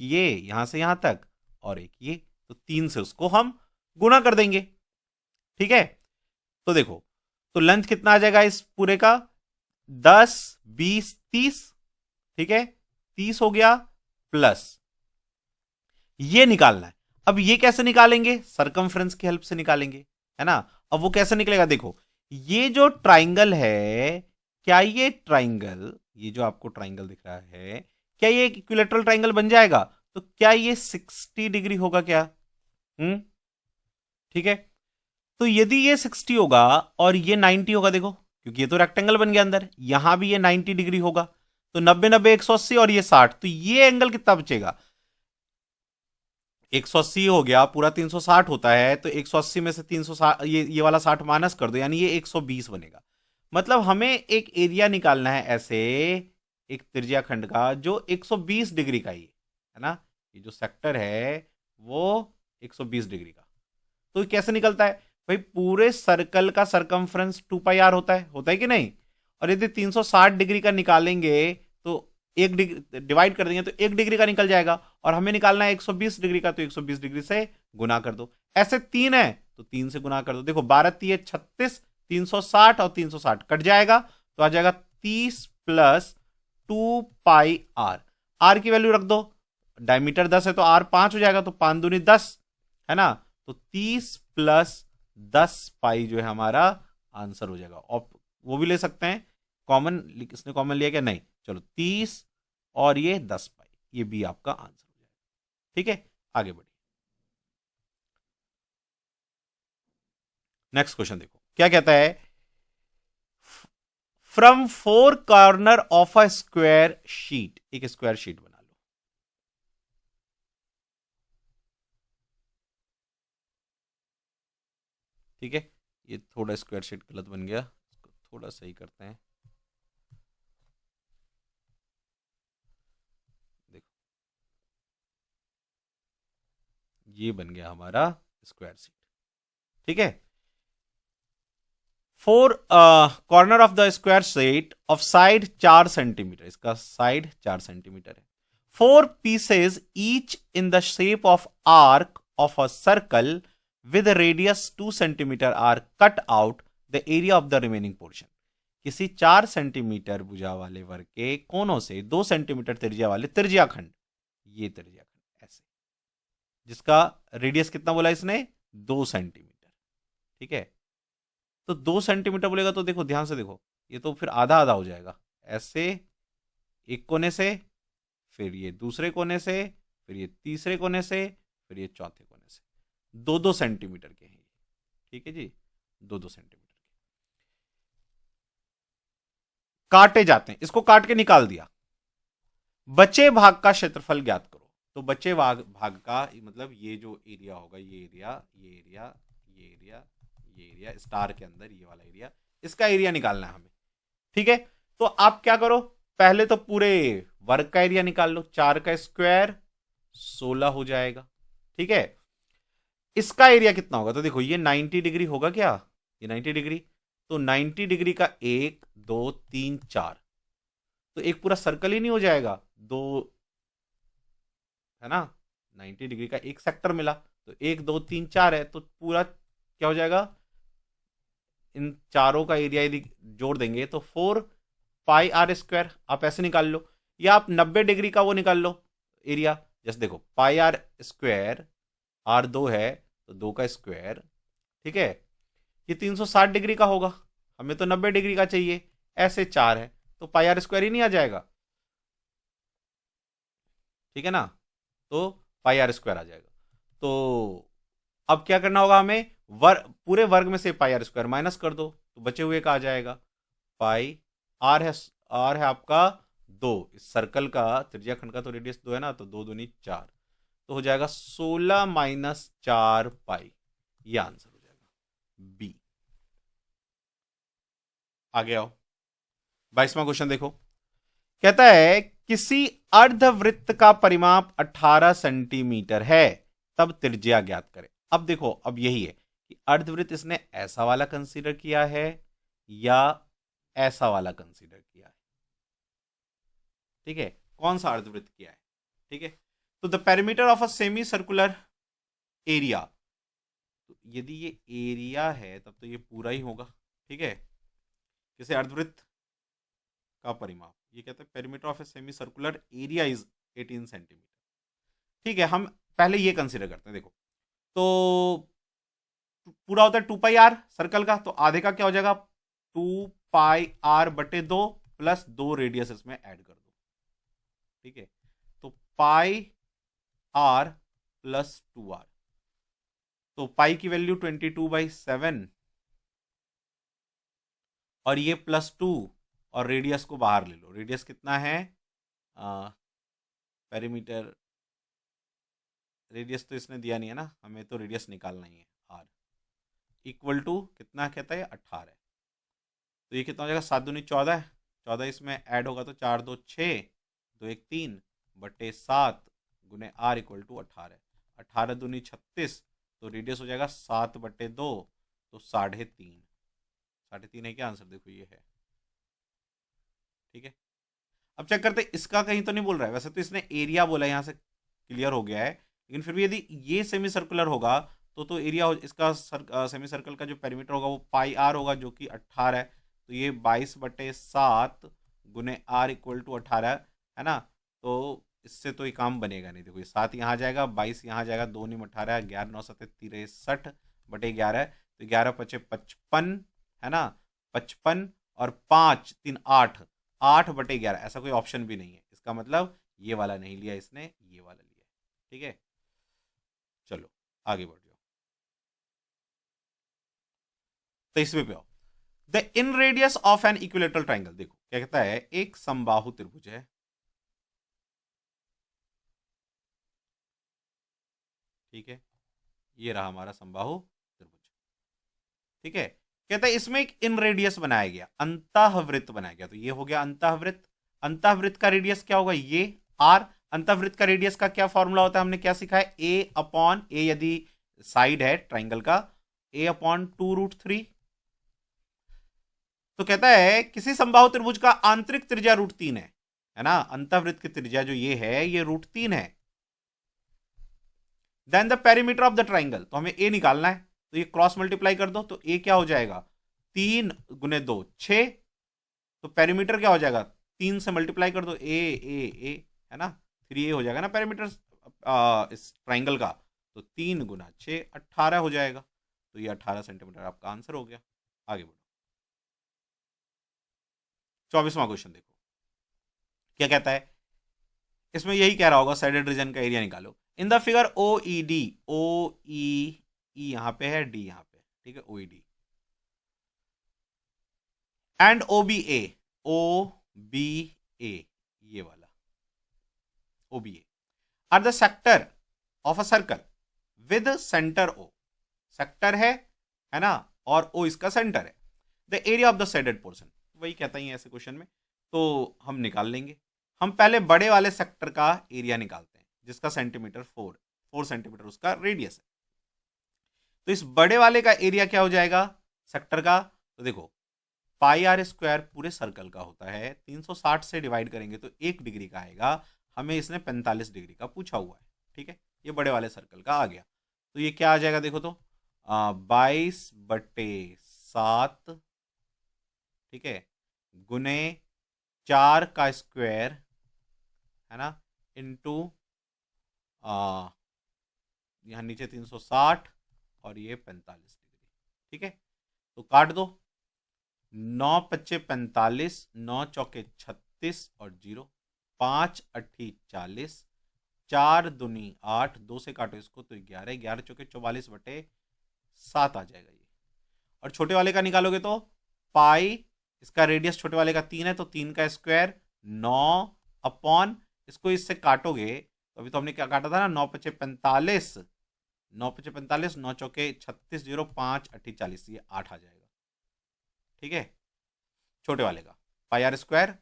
ये यहां से यहां तक, और एक ये, तो तीन से उसको हम गुना कर देंगे। ठीक है, तो देखो, तो लेंथ कितना आ जाएगा इस पूरे का, 10 20 30। ठीक है, 30 हो गया, प्लस ये निकालना है। अब ये कैसे निकालेंगे, सरकमफ्रेंस की हेल्प से निकालेंगे, है ना। अब वो कैसे निकलेगा, देखो ये जो ट्राइंगल है, क्या ये ट्राइंगल, ये जो आपको ट्राइंगल दिख रहा है, क्या ये एक इक्विलेटरल ट्राइंगल बन जाएगा, तो क्या ये 60 डिग्री होगा क्या। ठीक है, तो यदि ये 60 होगा और ये 90 होगा, देखो क्योंकि ये तो रेक्टेंगल बन गया अंदर, यहां भी ये 90 डिग्री होगा, तो 90 90 180 और ये 60, तो ये एंगल कितना बचेगा, 180 हो गया, पूरा 360 होता है, तो 180 में से 360, ये वाला 60 माइनस कर दो, यानी ये 120 बनेगा। मतलब हमें एक एरिया निकालना है ऐसे, एक त्रिज्या खंड का जो 120 डिग्री का ही है ना, ये जो सेक्टर है वो 120 डिग्री का। तो कैसे निकलता है भाई, पूरे सर्कल का सरकमफ्रेंस 2 पाई आर होता है कि नहीं। और यदि 360 डिग्री का निकालेंगे तो एक डिग्री डिवाइड कर देंगे तो एक डिग्री का निकल जाएगा, और हमें निकालना है 120 डिग्री का, तो 120 डिग्री से गुना कर दो। ऐसे तीन है तो तीन से गुना कर दो, देखो 12 3 36, 360 और 360 कट जाएगा, तो आ जाएगा 30 प्लस 2 पाई आर। आर की वैल्यू रख दो, डायमीटर 10 है तो आर 5 हो जाएगा, तो 5 दूनी 10, है ना। तो 30 प्लस 10 पाई जो है हमारा आंसर हो जाएगा। और वो भी ले सकते हैं कॉमन, इसने कॉमन लिया क्या, नहीं, चलो 30 और ये 10 पाई, ये भी आपका आंसर हो जाएगा। ठीक है, आगे बढ़िए। नेक्स्ट क्वेश्चन देखो क्या कहता है, from four corner of a square sheet, एक स्क्वायर शीट बना लो। ठीक है, ये थोड़ा स्क्वायर शीट गलत बन गया, इसको थोड़ा सही करते हैं। देखो ये बन गया हमारा स्क्वायर शीट। ठीक है, four corner of the square set of side 4 centimetre, इसका साइड 4 सेंटीमीटर है। 4 pieces each in the shape of arc of a circle with a radius 2 centimeter are cut out, the area of the remaining portion। किसी 4 सेंटीमीटर भुजा वाले वर्ग के कोनों से 2 सेंटीमीटर त्रिज्या वाले त्रिज्या खंड, ये त्रिज्या खंड ऐसे, जिसका रेडियस कितना बोला इसने, 2 सेंटीमीटर। ठीक है, तो 2 सेंटीमीटर बोलेगा तो देखो ध्यान से देखो, ये तो फिर आधा आधा हो जाएगा, ऐसे एक कोने से, फिर ये दूसरे कोने से, फिर ये तीसरे कोने से, फिर ये चौथे कोने से, 2-2 सेंटीमीटर के हैं। ठीक है जी, 2-2 सेंटीमीटर काटे जाते हैं। इसको काट के निकाल दिया, बचे भाग का क्षेत्रफल ज्ञात करो। तो बचे भाग का मतलब ये जो एरिया होगा, ये एरिया, ये एरिया, ये एरिया, ये एरिया, स्टार के अंदर ये वाला एरिया, इसका एरिया निकालना है हमें। ठीक है, तो आप क्या करो, पहले तो पूरे वर्ग का एरिया निकाल लो। 4 का स्क्वायर 16 हो जाएगा। ठीक है, इसका एरिया कितना होगा, तो देखो ये 90 डिग्री होगा क्या, ये 90 डिग्री, तो 90 डिग्री का 1 2 3 4, तो एक पूरा सर्कल ही नहीं हो जाएगा, 2 है ना, 90 डिग्री का एक सेक्टर मिला, तो 1 2 3 4 है, तो पूरा क्या हो जाएगा, इन चारों का एरिया यदि जोड़ देंगे तो 4πr²। आप ऐसे निकाल लो, या आप 90 डिग्री का वो निकाल लो एरिया। जैसे देखो πr², r2 है तो 2 का स्क्वायर, ठीक है, ये 360 डिग्री का होगा, हमें तो 90 डिग्री का चाहिए, ऐसे 4 है तो πr² ही नहीं आ जाएगा। ठीक है ना, तो πr² आ जाएगा। तो अब क्या करना होगा हमें, पूरे वर्ग में से πr² माइनस कर दो, तो बचे हुए का आ जाएगा पाई, आर है आपका 2, इस सर्कल का त्रिज्या खंड का तो रेडियस 2 है ना, तो 2 दूनी 4, तो हो जाएगा 16 - 4 पाई, ये आंसर हो जाएगा बी। आगे आओ, 22वां क्वेश्चन देखो, कहता है किसी अर्धवृत्त का परिमाप 18 सेंटीमीटर है, तब त्रिज्या ज्ञात करें। अब देखो, अब यही है कि अर्धवृत्त इसने ऐसा वाला कंसीडर किया है या ऐसा वाला कंसीडर किया है। ठीक है, कौन सा अर्धवृत्त किया है। ठीक है, तो the perimeter of a semi circular area, तो यदि ये एरिया है तब तो ये पूरा ही होगा। ठीक है, किसी अर्धवृत्त का परिमाप, ये कहते हैं perimeter of a semi circular area is 18 centimetre. ठीक है, हम पहले ये कंसीडर करते हैं। देखो, तो पूरा होता है 2πr सर्कल का, तो आधे का क्या हो जाएगा, 2πr/2 प्लस 2 रेडियस इसमें ऐड कर दो। ठीक है, तो πr प्लस 2r, तो पाई की वैल्यू 22/7 और ये +2, और रेडियस को बाहर ले लो, रेडियस कितना है, पेरीमीटर रेडियस तो इसने दिया नहीं है ना, हमें तो रेडियस निकालना ही है, r इक्वल टू कितना कहता है 18 है, तो ये कितना हो जाएगा, 7 दूनी 14, 14 इसमें ऐड होगा तो 4 2 6, 2 1 3 बटे 7 गुने r इक्वल टू 18, 18 दूनी 36, तो रेडियस हो जाएगा 7/2, तो 3.5, 3.5 है क्या आंसर, देखो ये है। ठीक है, अब चेक करते इसका, कहीं तो नहीं बोल रहा है, वैसे तो इसने एरिया बोला, यहाँ से क्लियर हो गया है, लेकिन फिर भी यदि ये सेमी सर्कुलर होगा तो एरिया इसका सेमी सर्कल का जो पेरीमीटर होगा वो πr होगा, जो कि 18 है, तो ये 22/7 गुने r इक्वल टू 18 है ना, तो इससे तो ये काम बनेगा नहीं। देखो ये 7 यहाँ आ जाएगा, 22 यहाँ आ जाएगा, 2 × 18, 11 9 7 63 बटे 11, तो 11 × 5 = 55 है ना, 55 और 5 3 8, 8/11, ऐसा कोई ऑप्शन भी नहीं है, इसका मतलब ये वाला नहीं लिया इसने, ये वाला लिया। ठीक है, चलो आगे बढ़ जाओ, 23वें पे आओ। The in radius of an equilateral triangle, देखो क्या कहता है, एक समबाहु त्रिभुज है। ठीक है, ये रहा हमारा समबाहु त्रिभुज। ठीक है, कहता है इसमें एक इन रेडियस बनाया गया, अंतःवृत्त बनाया गया, तो ये हो गया अंतःवृत्त। अंतःवृत्त का रेडियस क्या होगा, ये r। अंतःवृत्त का रेडियस का क्या फॉर्मूला होता है, हमने क्या सीखा है, a/a, यदि साइड है ट्राइंगल का, a/2√3। तो कहता है किसी समबाहु त्रिभुज का आंतरिक त्रिज्या √3 है ना, अंतःवृत्त की त्रिज्या जो ये है ये √3 है। Then the perimeter of the triangle, तो हमें ए निकालना है, तो ये क्रॉस मल्टीप्लाई कर दो, तो ए क्या हो जाएगा 3 गुने 2 6, तो पेरीमीटर क्या हो जाएगा 3 से मल्टीप्लाई कर दो, ए है ना, 3a हो जाएगा ना पेरीमीटर इस ट्राइंगल का, तो 3 गुना 6 18 हो जाएगा, तो ये 18 सेंटीमीटर आपका आंसर हो गया। आगे बढ़ो, 24वां क्वेश्चन देखो क्या कहता है, इसमें यही कह रहा होगा साइडेड रीजन का एरिया निकालो। In the figure O E D, O E यहां पे है, डी यहां पे, ठीक है, O E D and O B A, O B A ये वाला O B A are the sector of a circle with centre O, sector है ना, और ओ इसका सेंटर है। The area of the shaded portion, वही कहता ही है ऐसे क्वेश्चन में, तो हम निकाल लेंगे। हम पहले बड़े वाले सेक्टर का एरिया निकालते हैं जिसका सेंटीमीटर 4 सेंटीमीटर उसका रेडियस है। तो इस बड़े वाले का एरिया क्या हो जाएगा सेक्टर का, तो देखो पाई आर स्क्वायर पूरे सर्कल का होता है, 360 से डिवाइड करेंगे तो 1 डिग्री का आएगा, हमें इसने 45 डिग्री का पूछा हुआ है, ठीक है, ये बड़े वाले सर्कल का आ गया। तो ये क्या आ जाएगा देखो तो 22/7, ठीक है, गुने 4 का स्क्वायर है ना, इंटू यहाँ नीचे 360 और ये 45 डिग्री, ठीक है, तो काट दो, 9 पच्चे 45, 9 चौके 36 और 0, 5 अट्ठी 40, 4 दूनी 8, 2 से काटो इसको तो 11, 11 चौके 44/7 आ जाएगा ये। और छोटे वाले का निकालोगे तो पाई, इसका रेडियस छोटे वाले का 3 है, तो 3 का स्क्वायर 9 अपॉन, इसको इससे काटोगे तो अभी तो हमने क्या काटा था ना, 9 पच्चे 45, 9 पच्चे 45, 9 चौके 36, 0, 5 अट्ठी 40, ये 8 आ जाएगा, ठीक है, छोटे वाले का पाई आर स्क्वायर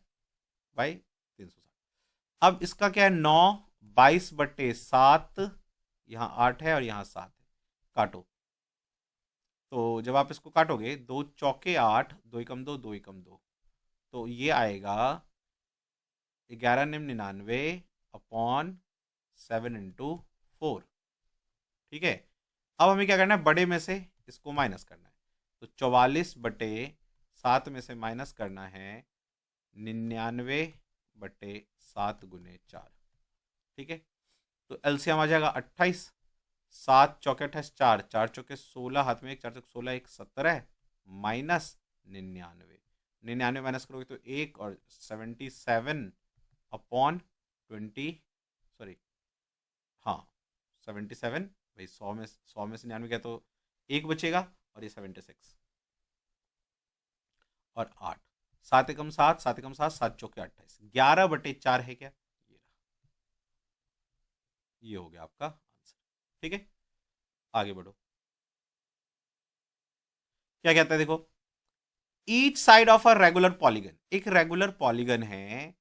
बाई 360। अब इसका क्या है 9 22/7, यहाँ 8 है और यहाँ 7 है, काटो, तो जब आप इसको काटोगे 2 चौके 8, 2 एकम 2, 2 एकम 2, तो ये आएगा 1199 अपॉन 7 इंटू 4, ठीक है। अब हमें क्या करना है, बड़े में से इसको माइनस करना है, तो 44/7 में से माइनस करना है 99/7 गुने 4, ठीक है, तो एलसीएम आ जाएगा 28, 7 चौके 28, 4 4 चौके 16, हाथ में 1, 4 चौके 16, 1 17 माइनस 99 माइनस करोगे तो 1 और 77 अपॉन 20, सॉरी हाँ 77 भाई 100 में से 99 गया तो 1 बचेगा और ये 76 और 8, 7 एकम 7, 7 एकम 7, 7 चौके 28, 11/4 है क्या, ये हो गया आपका आंसर, ठीक है। आगे बढ़ो, क्या कहता है देखो, each side of a regular polygon, एक रेगुलर पॉलीगन है,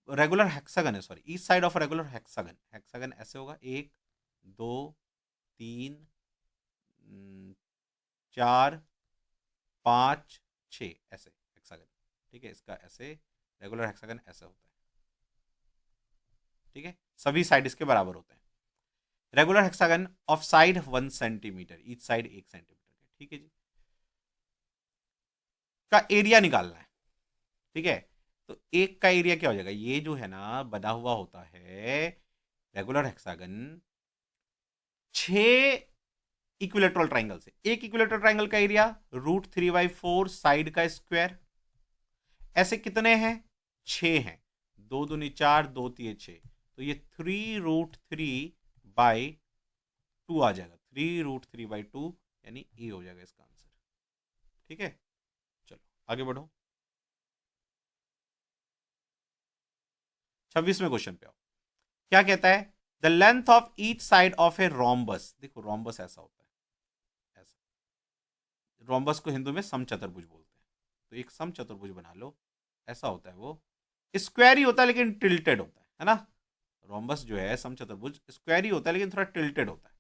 रेगुलर हेक्सागन है, sorry, each side of regular hexagon, hexagon ऐसे होगा 1 2 3 4 5 6 ऐसे हेक्सागन, ठीक है, इसका ऐसे रेगुलर हेक्सागन ऐसे होता है, ठीक है, सभी साइड इसके बराबर होते हैं। Regular hexagon of side 1 centimetre, each side 1 centimetre के, ठीक है जी, का एरिया निकालना है, ठीक है, तो एक का एरिया क्या हो जाएगा, ये जो है ना बना हुआ होता है रेगुलर हेक्सागन 6 इक्विलेटरल ट्राइंगल से, एक इक्विलेटरल ट्राइंगल का एरिया √3/4 साइड का स्क्वायर, ऐसे कितने हैं 6 हैं, 2 दूनी 4, 2 3 6, तो ये 3√3/2 आ जाएगा, 3√3/2 यानी ए हो जाएगा इसका आंसर, ठीक है। चलो आगे बढ़ो, 26वें क्वेश्चन पे आओ, क्या कहता है, the length of each side of a rhombus, देखो रोम्बस ऐसा होता है, ऐसा, रोम्बस को हिंदू में समचतुर्भुज बोलते हैं, तो एक समचतुर्भुज बना लो, ऐसा होता है, वो स्क्वायर ही होता है लेकिन टिल्टेड होता है ना, रोम्बस जो है समचतुर्भुज स्क्वायर ही होता है लेकिन थोड़ा टिल्टेड होता है,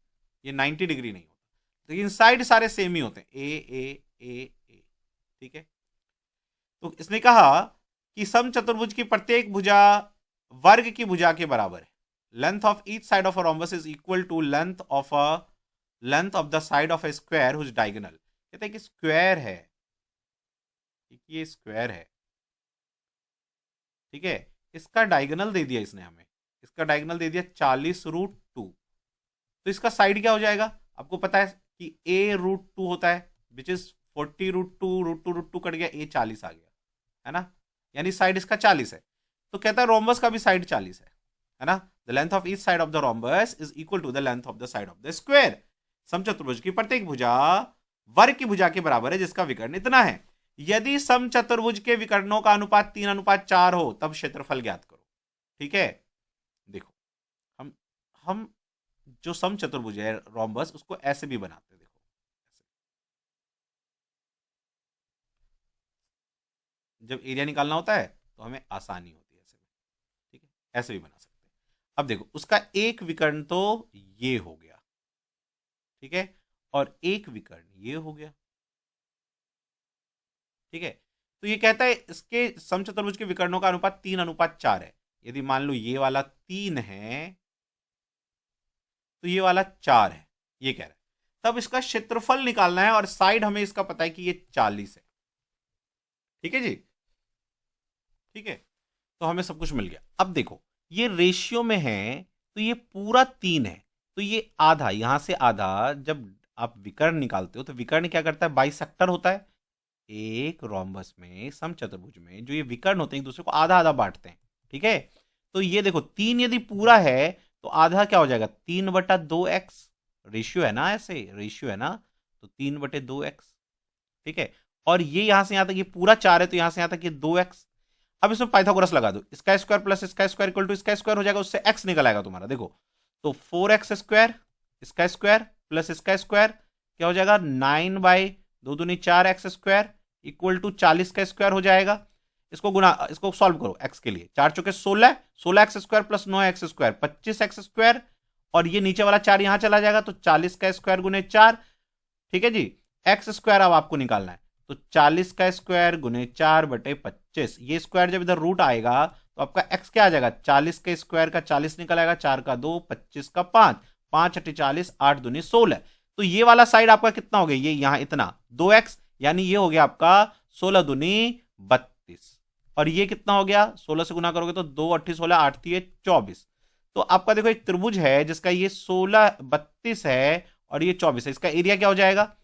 ये 90 डिग्री नहीं होता, लेकिन साइड सारे सेम ही होते हैं, ए ए ए ए, ठीक है, तो इसने कहा कि समचतुर्भुज की प्रत्येक भुजा वर्ग की भुजा के बराबर है। Length of each side of a rhombus is equal to length of the side of a square whose diagonal. कहते हैं कि स्क्वायर है, ये स्क्वायर है, ठीक है, इसका डायगोनल दे दिया इसने हमें, इसका डायगोनल दे दिया 40√2। तो इसका साइड क्या हो जाएगा, आपको पता है कि a√2 होता है, विच इज 40√2, √2 कट गया, a 40 आ गया, है ना, यानी साइड इसका 40 है। तो कहता है रोम्बस का भी साइड 40 है ना। The length of each side of the rhombus is equal to the length of the side of the square. समचतुर्भुज की प्रत्येक भुजा वर्ग की भुजा के बराबर है जिसका विकर्ण इतना है। यदि समचतुर्भुज के विकर्णों का अनुपात 3:4 हो तब क्षेत्रफल ज्ञात करो। ठीक है, देखो हम जो समचतुर्भुज है रोम्बस उसको ऐसे भी बनाते हैं, देखो जब एरिया निकालना होता है तो हमें आसानी होती है ऐसे में, ठीक है, ऐसे भी बना सकते हैं। अब देखो उसका एक विकर्ण तो ये हो गया, ठीक है, और एक विकर्ण ये हो गया, ठीक है। तो ये कहता है इसके समचतुर्भुज के विकर्णों का अनुपात 3:4 है। यदि मान लो ये वाला 3 है तो ये वाला 4 है, ये कह रहा है, तब इसका क्षेत्रफल निकालना है और साइड हमें इसका पता है कि ये 40 है। ठीक है जी, ठीक है, तो हमें सब कुछ मिल गया। अब देखो ये रेशियो में है तो ये पूरा 3 है, तो ये आधा, यहां से आधा, जब आप विकर्ण निकालते हो तो विकर्ण क्या करता है, बाइसेक्टर होता है। एक रोम्बस में, समचतुर्भुज में जो ये विकर्ण होते हैं एक दूसरे को आधा आधा बांटते हैं, ठीक है। तो ये देखो 3 यदि पूरा है तो आधा क्या हो जाएगा, 3/2x, रेशियो है ना, ऐसे रेशियो है ना, तो 3/2x, ठीक है। और ये यहां से यहां तक ये पूरा 4 है तो यहां से यहां तक ये 2x। अब इसमें पाइथागोरस लगा दो, इसका स्क्वायर प्लस इसका स्क्वायर इक्वल टू इसका स्क्वायर हो जाएगा, उससे x निकल आएगा तुम्हारा, देखो तो 4x स्क्वायर, इसका स्क्वायर प्लस इसका स्क्वायर क्या हो जाएगा, 9/2×4 स्क्वायर इक्वल टू 40 का स्क्वायर हो जाएगा। इसको गुना, इसको सॉल्व करो x के लिए, 4 चौके 16, 16x square plus 9x square 25x square, और ये नीचे वाला 4 यहां चला जाएगा तो 40 का स्क्वायर गुने 4, ठीक है जी। x स्क्वायर अब आपको निकालना है, तो 40 का स्क्वायर गुने 4/25, ये स्क्वायर जब इधर रूट आएगा तो आपका x क्या आ जाएगा, 40 के स्क्वायर का 40 निकल आएगा, 4 का 2, 25 का 5, 5 × 40, 8 दूनी 16। तो ये वाला साइड आपका कितना हो गया, ये यहां इतना 2x, यानी ये हो गया आपका 16 दूनी 32, और ये कितना हो गया, 16 से गुना करोगे तो 2 8 16, 8 3 24। तो आपका देखो एक त्रिभुज है जिसका ये 16 32 है और ये 24 है, इसका एरिया क्या हो जाएगा,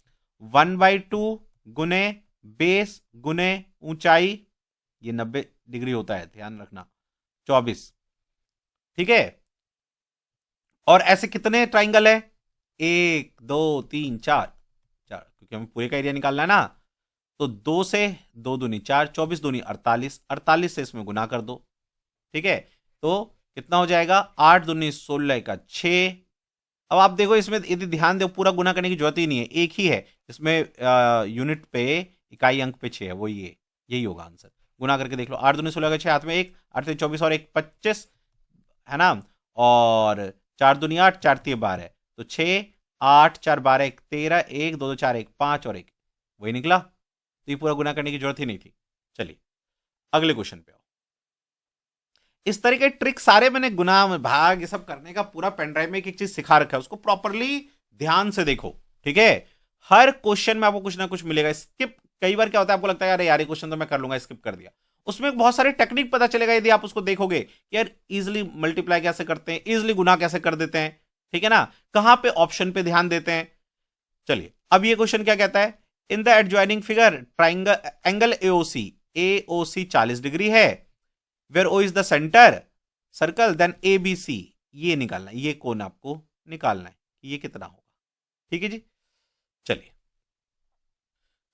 1/2 गुने बेस गुने ऊंचाई, ये 90 डिग्री होता है, ध्यान रखना, 24, ठीक है। और ऐसे कितने ट्राइंगल है, 1 2 3 4, क्योंकि हमें पूरे का एरिया निकालना है ना, तो 2 से 2 दूनी 4, 24 दूनी 48, 48 से इसमें गुना कर दो, ठीक है। तो कितना हो जाएगा, 8 दूनी 16 का 6। अब आप देखो इसमें यदि ध्यान दो पूरा गुना करने की जरूरत ही नहीं है, एक ही है इसमें, यूनिट पे इकाई अंक पे 6 है, वो ये यही होगा आंसर। गुना करके देख लो, 8 दूनी 16 का 6, हाथ में 1, 8 से 24 और 1 25, है ना, और 4 दूनी 8, 4 3 12, तो 6 8 4 12 1 13, 1 2 2 4 1 5 और 1, वही निकला। तो ये पूरा गुना करने की जरूरत ही नहीं थी। चलिए अगले क्वेश्चन पे आओ। इस तरह के ट्रिक सारे मैंने गुना भाग ये सब करने का पूरा पेनड्राइव में एक चीज सिखा रखा है, उसको प्रॉपरली ध्यान से देखो, ठीक है। हर क्वेश्चन में आपको कुछ ना कुछ मिलेगा। स्किप कई बार क्या होता है, आपको लगता है यार यार ये क्वेश्चन तो मैं कर लूंगा, स्किप कर दिया, उसमें बहुत सारे टेक्निक पता चलेगा यदि आप उसको देखोगे, यार इजिली मल्टीप्लाई कैसे करते हैं, इजिली गुना कैसे कर देते हैं, ठीक है ना, कहां पे ऑप्शन पे ध्यान देते हैं। चलिए अब ये क्वेश्चन क्या कहता है, in the adjoining figure triangle angle AOC 40 degree है, where O is the centre circle, then A B C, ये निकालना है, ये कोण आपको निकालना है कि ये कितना होगा, ठीक है जी। चलिए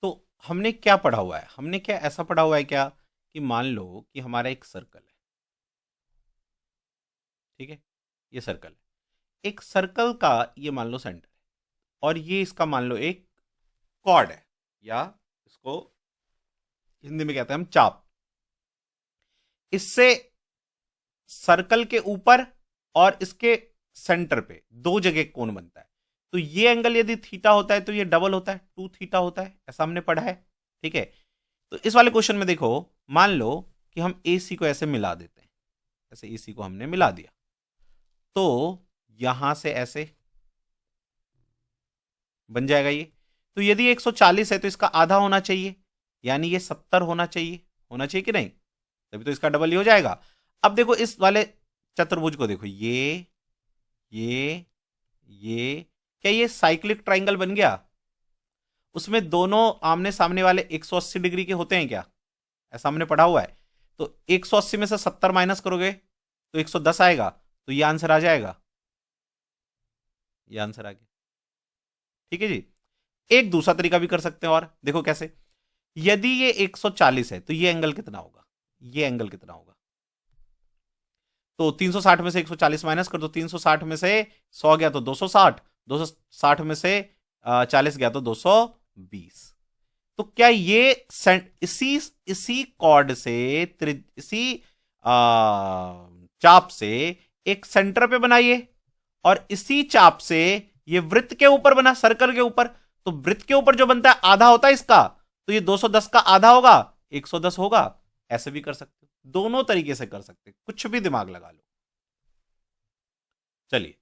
तो हमने क्या पढ़ा हुआ है, हमने क्या ऐसा पढ़ा हुआ है क्या, कि मान लो कि हमारा एक सर्कल है, ठीक है, ये सर्कल है, एक सर्कल का ये मान लो सेंटर है, और ये इसका मान लो एक कॉर्ड है, या इसको हिंदी में कहते हैं हम चाप। इससे सर्कल के ऊपर और इसके सेंटर पे दो जगह कोण बनता है, तो ये एंगल यदि थीटा होता है तो ये डबल होता है, 2 थीटा होता है, ऐसा हमने पढ़ा है, ठीक है। तो इस वाले क्वेश्चन में देखो, मान लो कि हम AC को ऐसे मिला देते हैं, ऐसे AC को हमने मिला दिया, तो यहां से ऐसे बन जाएगा ये। तो यदि 140 है तो इसका आधा होना चाहिए, यानी ये 70 होना चाहिए कि नहीं, तभी तो इसका डबल ही हो जाएगा। अब देखो इस वाले चतुर्भुज को देखो, ये क्या ये साइक्लिक ट्राइंगल बन गया? उसमें दोनों आमने सामने वाले 180 डिग्री के होते हैं क्या? ऐसा हमने पढ़ा हुआ है। तो 180 में से 70 माइनस करोगे तो 110 आएगा, तो ये आंसर आ जाएगा, ये आंसर आ गया। ठीक है जी। एक दूसरा तरीका भी कर सकते हैं, और देखो कैसे। यदि ये 140 है तो ये एंगल कितना होगा, ये एंगल कितना होगा? तो 360 में से 140 माइनस कर दो, 360 में से 100 गया तो 260, 260 में से 40 गया तो 220। तो क्या ये इसी इसी कॉर्ड से, इसी चाप से एक सेंटर पे बनाइए, और इसी चाप से ये वृत्त के ऊपर बना, सर्कल के ऊपर। तो वृत्त के ऊपर जो बनता है आधा होता है इसका, तो ये 210 का आधा होगा, 110 होगा। ऐसे भी कर सकते हो, दोनों तरीके से कर सकते हो, कुछ भी दिमाग लगा लो। चलिए,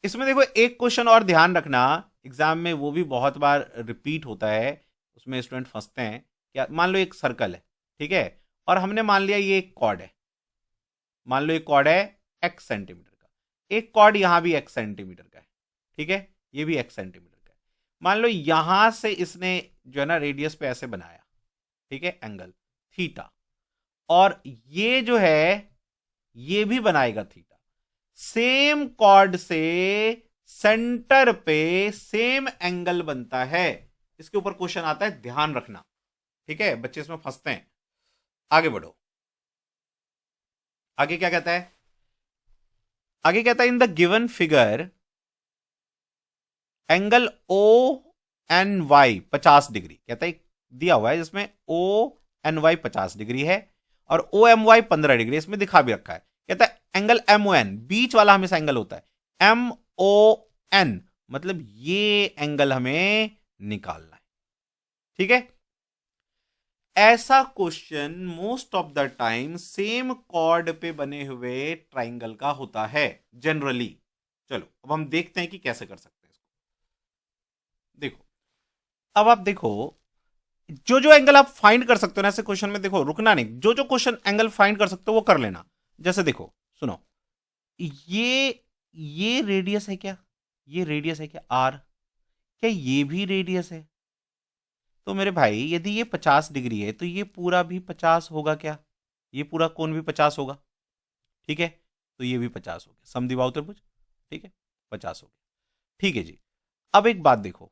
इसमें देखो एक क्वेश्चन और ध्यान रखना, एग्जाम में वो भी बहुत बार रिपीट होता है, उसमें स्टूडेंट फंसते हैं। क्या, मान लो एक सर्कल है, ठीक है, और हमने मान लिया ये एक कॉर्ड है, मान लो एक कॉर्ड है x सेंटीमीटर का, एक कॉर्ड यहां भी x सेंटीमीटर का है, ठीक है, ये भी x सेंटीमीटर का है। मान लो यहां से इसने जो है ना रेडियस पे ऐसे बनाया, ठीक है, एंगल थीटा, और ये जो है ये भी बनाएगा थीटा। सेम कॉर्ड से सेंटर पे सेम एंगल बनता है। इसके ऊपर क्वेश्चन आता है, ध्यान रखना, ठीक है, बच्चे इसमें फंसते हैं। आगे बढ़ो, आगे क्या कहता है? आगे कहता है in the given figure angle O N Y 50 degree, कहता है दिया हुआ है जिसमें ओ एन वाई 50 डिग्री है और ओ एम वाई 15 डिग्री, इसमें दिखा भी रखा है। कहता है एंगल एम ओ एन, बीच वाला हमेशा एंगल होता है एम ओ एन, मतलब ये एंगल हमें निकालना है, ठीक है। ऐसा question most of the time same chord पे बने हुए ट्राइंगल का होता है जनरली। चलो अब हम देखते हैं कि कैसे कर सकते हैं इसको। देखो, अब आप देखो, जो जो एंगल आप फाइंड कर सकते हो ना ऐसे क्वेश्चन में, देखो रुकना नहीं, जो जो क्वेश्चन एंगल फाइंड कर सकते हो वो कर लेना। जैसे देखो, सुनो, ये रेडियस है क्या? ये रेडियस है क्या आर? क्या ये भी रेडियस है? तो मेरे भाई यदि ये 50 डिग्री है तो ये पूरा भी 50 होगा क्या? ये पूरा कोण भी 50 होगा, ठीक है, तो ये भी 50 हो गया, समद्विबाहु त्रिभुज, ठीक है, 50 हो गया, ठीक है जी। अब एक बात देखो,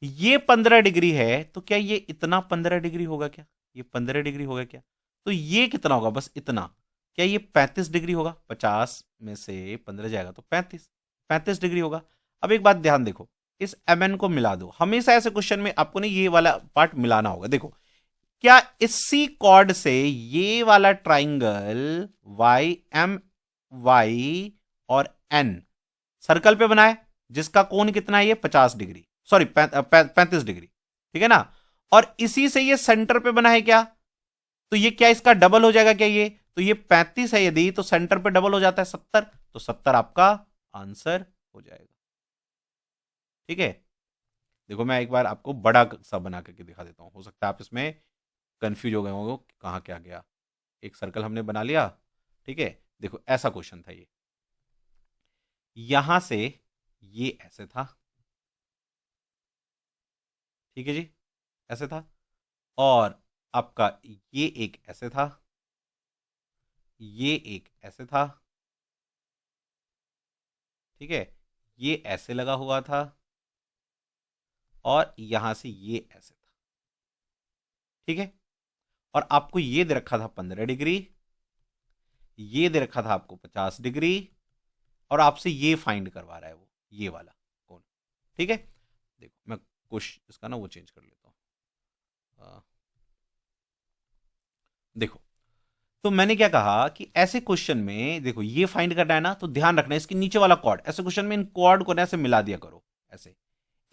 ये 15 डिग्री है तो क्या ये इतना 15 डिग्री होगा क्या? ये 15 डिग्री होगा क्या? तो ये कितना होगा? बस इतना। क्या ये 35 डिग्री होगा? 50 में से 15 जाएगा तो 35 डिग्री होगा। अब एक बात ध्यान देखो, इस mn को मिला दो। हमेशा ऐसे क्वेश्चन में आपको नहीं ये वाला पार्ट मिलाना होगा। देखो, क्या इसी कॉर्ड से ये वाला ट्राइंगल वाई एम वाई और एन सर्कल पे बना है जिसका कोण कितना है? ये 50 डिग्री, सॉरी 35 डिग्री, ठीक है ना। और इसी से ये सेंटर पे बना है क्या? तो ये क्या इसका डबल हो जाएगा क्या? ये तो ये 35 है यदि, तो सेंटर पे डबल हो जाता है 70, तो 70 आपका आंसर हो जाएगा, ठीक है। देखो मैं एक बार आपको बड़ा सा बना करके दिखा देता हूं, हो सकता है आप इसमें कंफ्यूज हो गए होंगे कहां क्या गया। एक सर्कल हमने बना लिया, ठीक है, देखो ऐसा क्वेश्चन था ये, यहां से ये ऐसे था, ठीक है जी, ऐसे था, और आपका ये एक ऐसे था, ये एक ऐसे था, ठीक है, ये ऐसे लगा हुआ था, और यहां से ये ऐसे था, ठीक है। और आपको ये दे रखा था 15 डिग्री, ये दे रखा था आपको 50 डिग्री, और आपसे ये फाइंड करवा रहा है वो, ये वाला कौन, ठीक है। देखो मैं कुछ इसका ना वो चेंज कर लेता हूं। देखो, तो मैंने क्या कहा कि ऐसे क्वेश्चन में देखो ये फाइंड करना है ना, तो ध्यान रखना इसके नीचे वाला कॉर्ड, ऐसे क्वेश्चन में इन कॉर्ड को ना ऐसे मिला दिया करो, ऐसे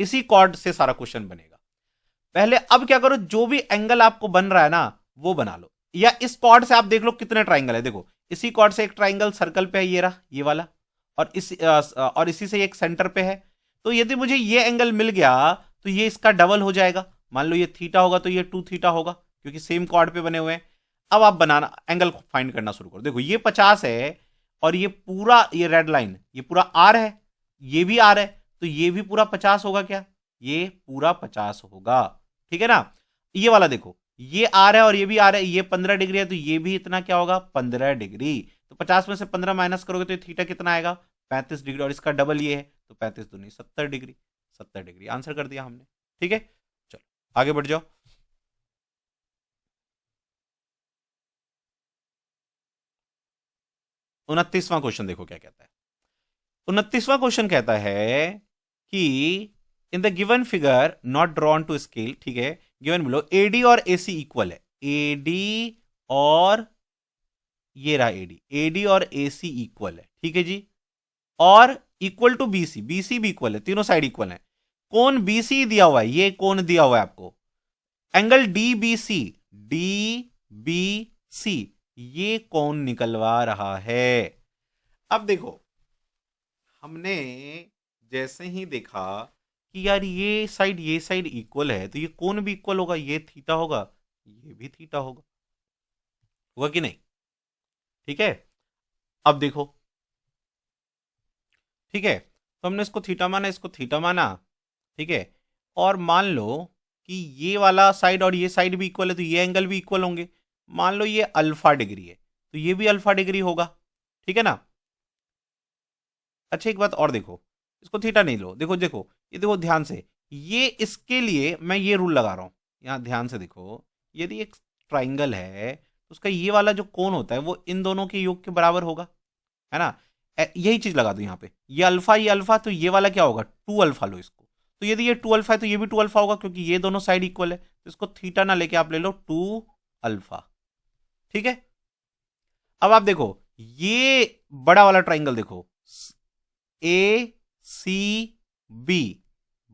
इसी कॉर्ड से सारा क्वेश्चन बनेगा। पहले अब क्या करो, जो भी एंगल आपको बन रहा है ना वो बना लो, या इस कॉर्ड से आप देख लो कितने ट्राइंगल है। देखो इसी कॉर्ड से एक ट्राइंगल सर्कल पे है, ये रहा ये वाला, और इसी से एक सेंटर पे है। तो यदि मुझे ये एंगल मिल गया तो ये इसका डबल हो जाएगा। मान लो ये थीटा होगा तो ये 2 थीटा होगा, क्योंकि सेम कॉर्ड पे बने हुए हैं। अब आप बनाना एंगल फाइंड करना शुरू करो। देखो ये 50 है, और ये पूरा ये रेड लाइन ये पूरा आर है, ये भी आर है, तो ये भी पूरा 50 होगा क्या? ये पूरा 50 होगा, ठीक है ना। ये वाला देखो, ये आर है और ये भी आर है, ये 15 डिग्री है, तो ये भी इतना क्या होगा? 15 डिग्री। तो 50 में से 15 माइनस करोगे तो ये थीटा कितना आएगा? 35 डिग्री, और इसका डबल ये है, तो 35 दूनी 70 डिग्री। 70 डिग्री आंसर कर दिया हमने, ठीक है। चलो आगे बढ़ जाओ। 29वां क्वेश्चन देखो क्या कहता है। 29वां क्वेश्चन कहता है कि in the given figure not drawn to scale, ठीक है, गिवन बिलो एडी और एसी इक्वल है। एडी और ये रहा एडी, एडी और एसी इक्वल है, ठीक है जी। और इक्वल टू बीसी, बीसी भी इक्वल है, तीनों साइड इक्वल है। कौन बीसी दिया हुआ है, ये कौन दिया हुआ है आपको? Angle D B C, D B C, ये कौन निकलवा रहा है? अब देखो, हमने जैसे ही देखा कि यार ये साइड इक्वल है, तो ये कौन भी इक्वल होगा? ये थीटा होगा, ये भी थीटा होगा, होगा कि नहीं? ठीक है। अब देखो, ठीक है, तो हमने इसको थीटा माना, इसको थीटा माना, ठीक है। और मान लो कि ये वाला साइड और ये साइड भी इक्वल है, तो ये एंगल भी इक्वल होंगे। मान लो ये अल्फा डिग्री है, तो ये भी अल्फा डिग्री होगा, ठीक है ना। अच्छा एक बात और देखो, इसको थीटा नहीं लो, देखो देखो, ये देखो ध्यान से, ये इसके लिए मैं ये रूल लगा रहा हूं, यहां ध्यान से देखो। यदि एक ट्राइंगल है तो उसका ये वाला जो कोण होता है वो इन दोनों के योग के बराबर होगा, है ना। यही चीज लगा दो यहाँ पे, ये अल्फा, तो ये वाला क्या होगा? 2 अल्फा लो इसको। तो यदि ये 2 अल्फा है तो ये भी 2 अल्फा होगा, क्योंकि ये दोनों साइड इक्वल है, तो इसको थीटा ना लेके आप ले लो 2 अल्फा, ठीक है। अब आप देखो, ये बड़ा वाला ट्राइंगल देखो, ए सी बी,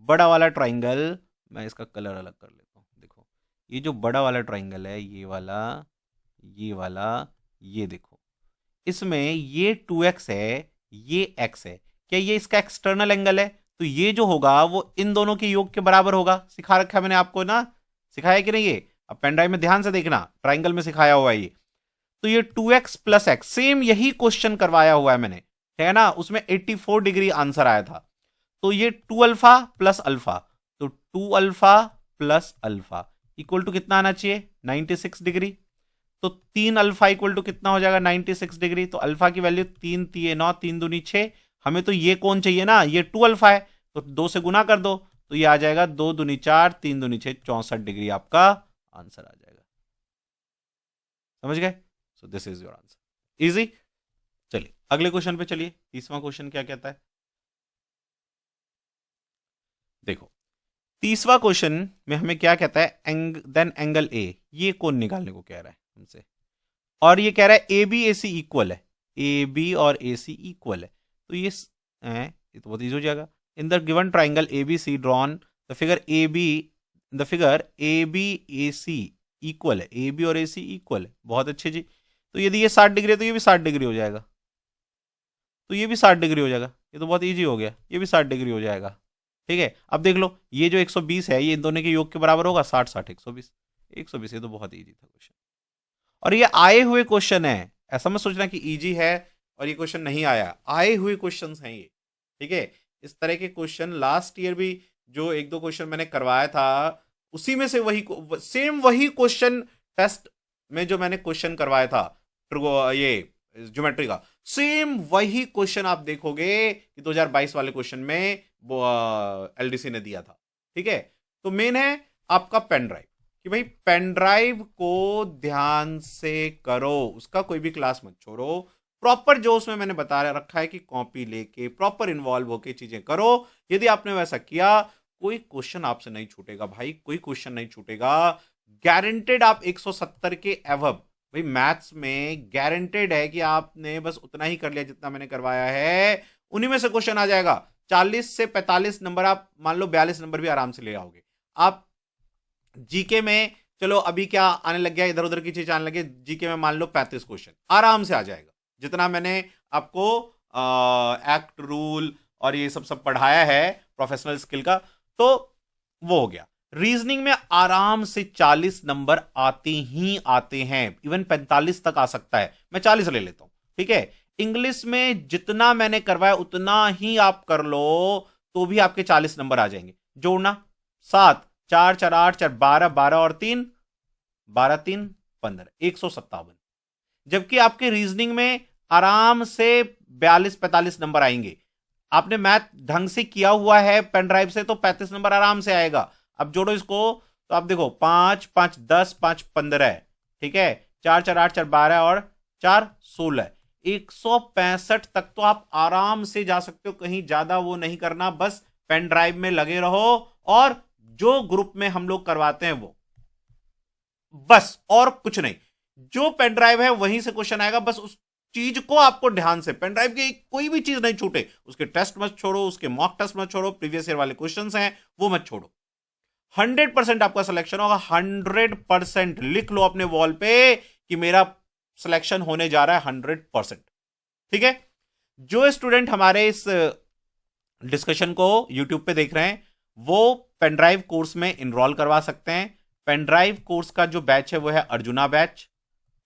बड़ा वाला ट्राइंगल, मैं इसका कलर अलग कर लेता हूं। देखो ये जो बड़ा वाला ट्राइंगल है, ये वाला, ये वाला, ये देखो, इसमें ये 2x है, ये x है। क्या ये इसका एक्सटर्नल एंगल है? तो ये जो होगा वो इन दोनों के योग के बराबर होगा। सिखा रखा है मैंने आपको ना, सिखाया कि नहीं? ये अब पेन ड्राइव में ध्यान से देखना, ट्राइंगल में सिखाया हुआ है ये। तो ये 2x प्लस एक्स, सेम यही क्वेश्चन करवाया हुआ है मैंने, है ना। उसमें 84 डिग्री आंसर आया था। तो ये 2 अल्फा प्लस अल्फा, तो 2 alpha plus alpha equal to कितना आना चाहिए? 96 डिग्री। तो 3 अल्फा इक्वल टू कितना हो जाएगा? 96 डिग्री। तो अल्फा की वैल्यू 3 3 9, 3 दूनी 6। हमें तो ये कौन चाहिए ना, ये 2 अल्फा है, तो 2 से गुना कर दो, तो ये आ जाएगा 2 दूनी 4, 3 दूनी 6, 64 डिग्री आपका आंसर आ जाएगा। समझ गए? So this is your answer, easy. चलिए अगले क्वेश्चन पे चलिए। 30वां क्वेश्चन क्या कहता है, देखो 30वां क्वेश्चन में हमें क्या कहता है, देन एंगल ए, ये कौन निकालने को कह रहा है हमसे। और ये कह रहा है A B A C equal है, ए बी और ए सी इक्वल है। तो ये तो बहुत ईजी हो जाएगा। In the given triangle A B C drawn, the figure A B, the figure A B A C equal है, ए बी और ए सी इक्वल है। बहुत अच्छे जी। तो यदि ये 60 डिग्री है तो ये भी 60 डिग्री हो जाएगा, तो ये भी 60 डिग्री हो जाएगा। ये तो बहुत ईजी हो गया, ये भी 60 डिग्री हो जाएगा, ठीक है। अब देख लो, ये जो 120 है ये इन दोनों के योग के बराबर होगा, 60 60 120, 120। ये तो बहुत ईजी था क्वेश्चन, और ये आए हुए क्वेश्चन है, ऐसा मत सोचना कि इजी है और ये क्वेश्चन नहीं आया। आए हुए क्वेश्चंस हैं ये, ठीक है। इस तरह के क्वेश्चन लास्ट ईयर भी जो 1 2 क्वेश्चन मैंने करवाया था, उसी में से वही सेम वही क्वेश्चन टेस्ट में जो मैंने क्वेश्चन करवाया था, ये ज्योमेट्री का, सेम वही क्वेश्चन आप देखोगे कि 2022 वाले क्वेश्चन में वो एलडीसी ने दिया था, ठीक है। तो मेन है आपका पेन ड्राइव, कि भाई पेन ड्राइव को ध्यान से करो, उसका कोई भी क्लास मत छोड़ो। प्रॉपर जो उसमें मैंने बता रखा है कि कॉपी लेके प्रॉपर इन्वॉल्व होके चीजें करो। यदि आपने वैसा किया, कोई क्वेश्चन आपसे नहीं छूटेगा भाई, कोई क्वेश्चन नहीं छूटेगा। गारंटेड आप 170 के एवब, भाई मैथ्स में गारंटेड है कि आपने बस उतना ही कर लिया जितना मैंने करवाया है, उन्हीं में से क्वेश्चन आ जाएगा। 40 से 45 नंबर, आप मान लो 42 नंबर भी आराम से ले आओगे आप। जीके में चलो अभी क्या आने लग गया, इधर उधर की चीज आने लगी, जीके में मान लो 35 क्वेश्चन आराम से आ जाएगा, जितना मैंने आपको एक्ट रूल और ये सब पढ़ाया है प्रोफेशनल स्किल का, तो वो हो गया। रीजनिंग में आराम से 40 नंबर आते ही आते हैं, इवन 45 तक आ सकता है, मैं 40 ले लेता हूं, ठीक है। इंग्लिश में जितना मैंने करवाया उतना ही आप कर लो तो भी आपके 40 नंबर आ जाएंगे। जोड़ना 7 4 4 8 4 12 12 और 3 12 3 15 157। जबकि आपके रीजनिंग में आराम से 42-45 नंबर आएंगे। आपने मैथ ढंग से किया हुआ है पेन ड्राइव से तो 35 नंबर आराम से आएगा। अब जोड़ो इसको तो आप देखो 5 5 10 5 15, ठीक है, 4 4 8 4 12 और 4 16, 165 तक तो आप आराम से जा सकते हो। कहीं ज्यादा वो नहीं करना, बस पेन ड्राइव में लगे रहो और जो ग्रुप में हम लोग करवाते हैं वो, बस और कुछ नहीं। जो पेन ड्राइव है वहीं से क्वेश्चन आएगा, बस उस चीज को आपको ध्यान से, पेन ड्राइव की कोई भी चीज नहीं छूटे, उसके टेस्ट मत छोड़ो, उसके मॉक टेस्ट मत छोड़ो, प्रीवियस ईयर वाले क्वेश्चंस हैं वो मत छोड़ो। 100% आपका सिलेक्शन होगा, 100%। लिख लो अपने वॉल पे कि मेरा सिलेक्शन होने जा रहा है 100%, ठीक है। जो स्टूडेंट हमारे इस डिस्कशन को यूट्यूब पे देख रहे हैं वो पेनड्राइव कोर्स में इनरोल करवा सकते हैं। पेनड्राइव कोर्स का जो बैच है वो है अर्जुना बैच,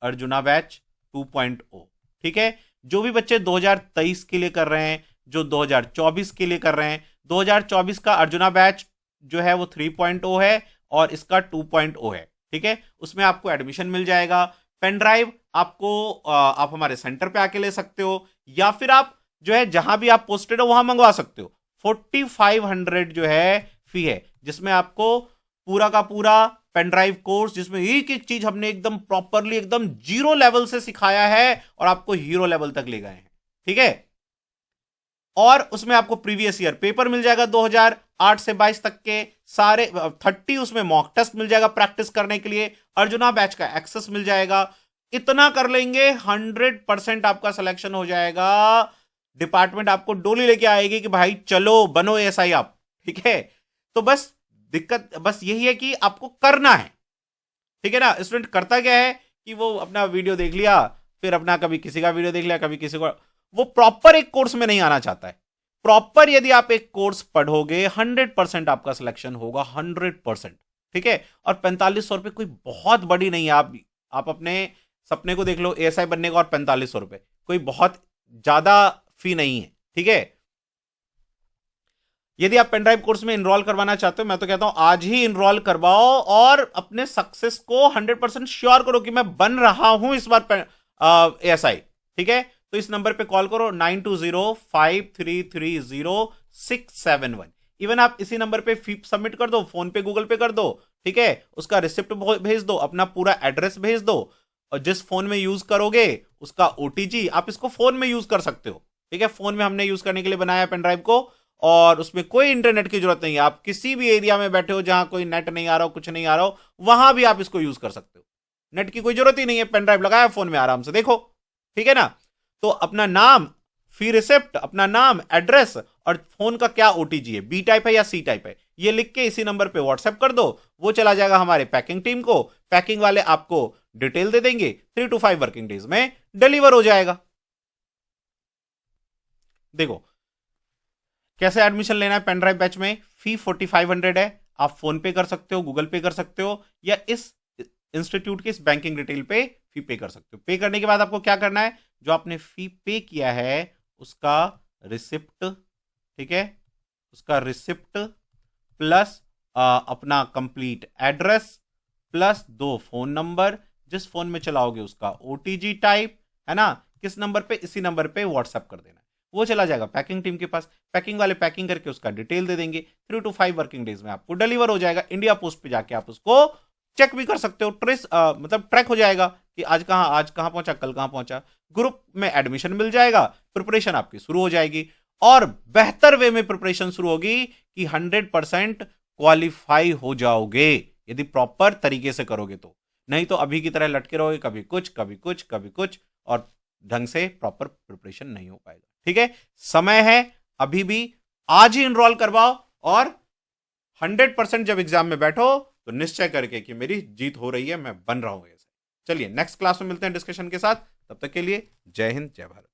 अर्जुना बैच 2.0, ठीक है। जो भी बच्चे 2023 के लिए कर रहे हैं, जो 2024 के लिए कर रहे हैं, 2024 का अर्जुना बैच जो है वो 3.0 है और इसका 2.0 है, ठीक है। उसमें आपको एडमिशन मिल जाएगा। पेन ड्राइव आपको आप हमारे सेंटर पे आके ले सकते हो, या फिर आप जो है जहां भी आप पोस्टेड हो वहां मंगवा सकते हो। 4500 जो है फी है, जिसमें आपको पूरा का पूरा पेन ड्राइव कोर्स, जिसमें एक एक चीज हमने एकदम प्रॉपरली एकदम जीरो लेवल से सिखाया है और आपको हीरो लेवल तक ले गए हैं, ठीक है। और उसमें आपको प्रीवियस ईयर पेपर मिल जाएगा 2008 से 22 तक के सारे 30, उसमें मॉक टेस्ट मिल जाएगा प्रैक्टिस करने के लिए, अर्जुना बैच का एक्सेस मिल जाएगा। इतना कर लेंगे 100% आपका सिलेक्शन हो जाएगा। डिपार्टमेंट आपको डोली लेके आएगी कि भाई चलो बनो एएसआई आप, ठीक है। तो बस दिक्कत बस यही है कि आपको करना है, ठीक है ना। स्टूडेंट करता क्या है कि वो अपना वीडियो देख लिया, फिर अपना कभी किसी का वीडियो देख लिया, कभी किसी को, वो प्रॉपर एक कोर्स में नहीं आना चाहता है। प्रॉपर यदि आप एक कोर्स पढ़ोगे 100% आपका सिलेक्शन होगा, 100%, ठीक है। और 4500 रुपए कोई बहुत बड़ी नहीं है। आप अपने सपने को देख लो एएसआई बनने का, और 4500 रुपए कोई बहुत ज्यादा फी नहीं है, ठीक है। यदि आप पेनड्राइव कोर्स में इनरोल करवाना चाहते हो, मैं तो कहता हूं आज ही इनरोल करवाओ और अपने सक्सेस को 100% श्योर करो कि मैं बन रहा हूं इस बार एएसआई, ठीक है। तो इस नंबर पे कॉल करो 9205330671। इवन आप इसी नंबर पे फी सबमिट कर दो, फोन पे गूगल पे कर दो, ठीक है। उसका रिसिप्ट भेज दो, अपना पूरा एड्रेस भेज दो, और जिस फोन में यूज करोगे उसका ओटीजी आप इसको फोन में यूज कर सकते हो, ठीक है। फोन में हमने यूज करने के लिए बनाया पेनड्राइव को, और उसमें कोई इंटरनेट की जरूरत नहीं है। आप किसी भी एरिया में बैठे हो जहां कोई नेट नहीं आ रहा हो, कुछ नहीं आ रहा हो, वहां भी आप इसको यूज कर सकते हो। नेट की कोई जरूरत ही नहीं है, पेनड्राइव लगाया फोन में आराम से देखो, ठीक है ना। तो अपना नाम, फी रिसिप्ट, अपना नाम, एड्रेस और फोन का क्या ओटीजी है, बी टाइप है या सी टाइप है, ये लिख के इसी नंबर पे व्हाट्सएप कर दो। वो चला जाएगा हमारे पैकिंग टीम को, पैकिंग वाले आपको डिटेल दे देंगे, 3 to 5 वर्किंग डेज में डिलीवर हो जाएगा। देखो कैसे एडमिशन लेना है पेनड्राइव बैच में। फी 4500 है, आप फोन पे कर सकते हो, गूगल पे कर सकते हो, या इस इंस्टीट्यूट की इस बैंकिंग डिटेल पे फी पे कर सकते हो। पे करने के बाद आपको क्या करना है, जो आपने फी पे किया है उसका रिसिप्ट, ठीक है, उसका रिसिप्ट प्लस अपना complete address plus 2 phone number, जिस फोन में चलाओगे उसका ओटीजी टाइप, है ना, किस नंबर पे, इसी नंबर पे व्हाट्सएप कर देना। वो चला जाएगा पैकिंग टीम के पास, पैकिंग वाले पैकिंग करके उसका डिटेल दे देंगे, 3 to 5 वर्किंग डेज में आपको डिलीवर हो जाएगा। इंडिया पोस्ट पे जाके आप उसको चेक भी कर सकते हो, ट्रेस मतलब ट्रैक हो जाएगा कि आज कहां पहुंचा, कल कहां पहुंचा। ग्रुप में एडमिशन मिल जाएगा, प्रिपरेशन आपकी शुरू हो जाएगी, और बेहतर वे में प्रिपरेशन शुरू होगी कि 100% क्वालिफाई हो जाओगे यदि प्रॉपर तरीके से करोगे तो। नहीं तो अभी की तरह लटके रहोगे, कभी कुछ कभी कुछ कभी कुछ, और ढंग से प्रॉपर प्रिपरेशन नहीं हो पाएगा, ठीक है। समय है अभी भी, आज ही इनरोल करवाओ, और 100% जब एग्जाम में बैठो तो निश्चय करके कि मेरी जीत हो रही है, मैं बन रहा हूं ऐसे। चलिए नेक्स्ट क्लास में मिलते हैं डिस्कशन के साथ, तब तक के लिए जय हिंद जय भारत।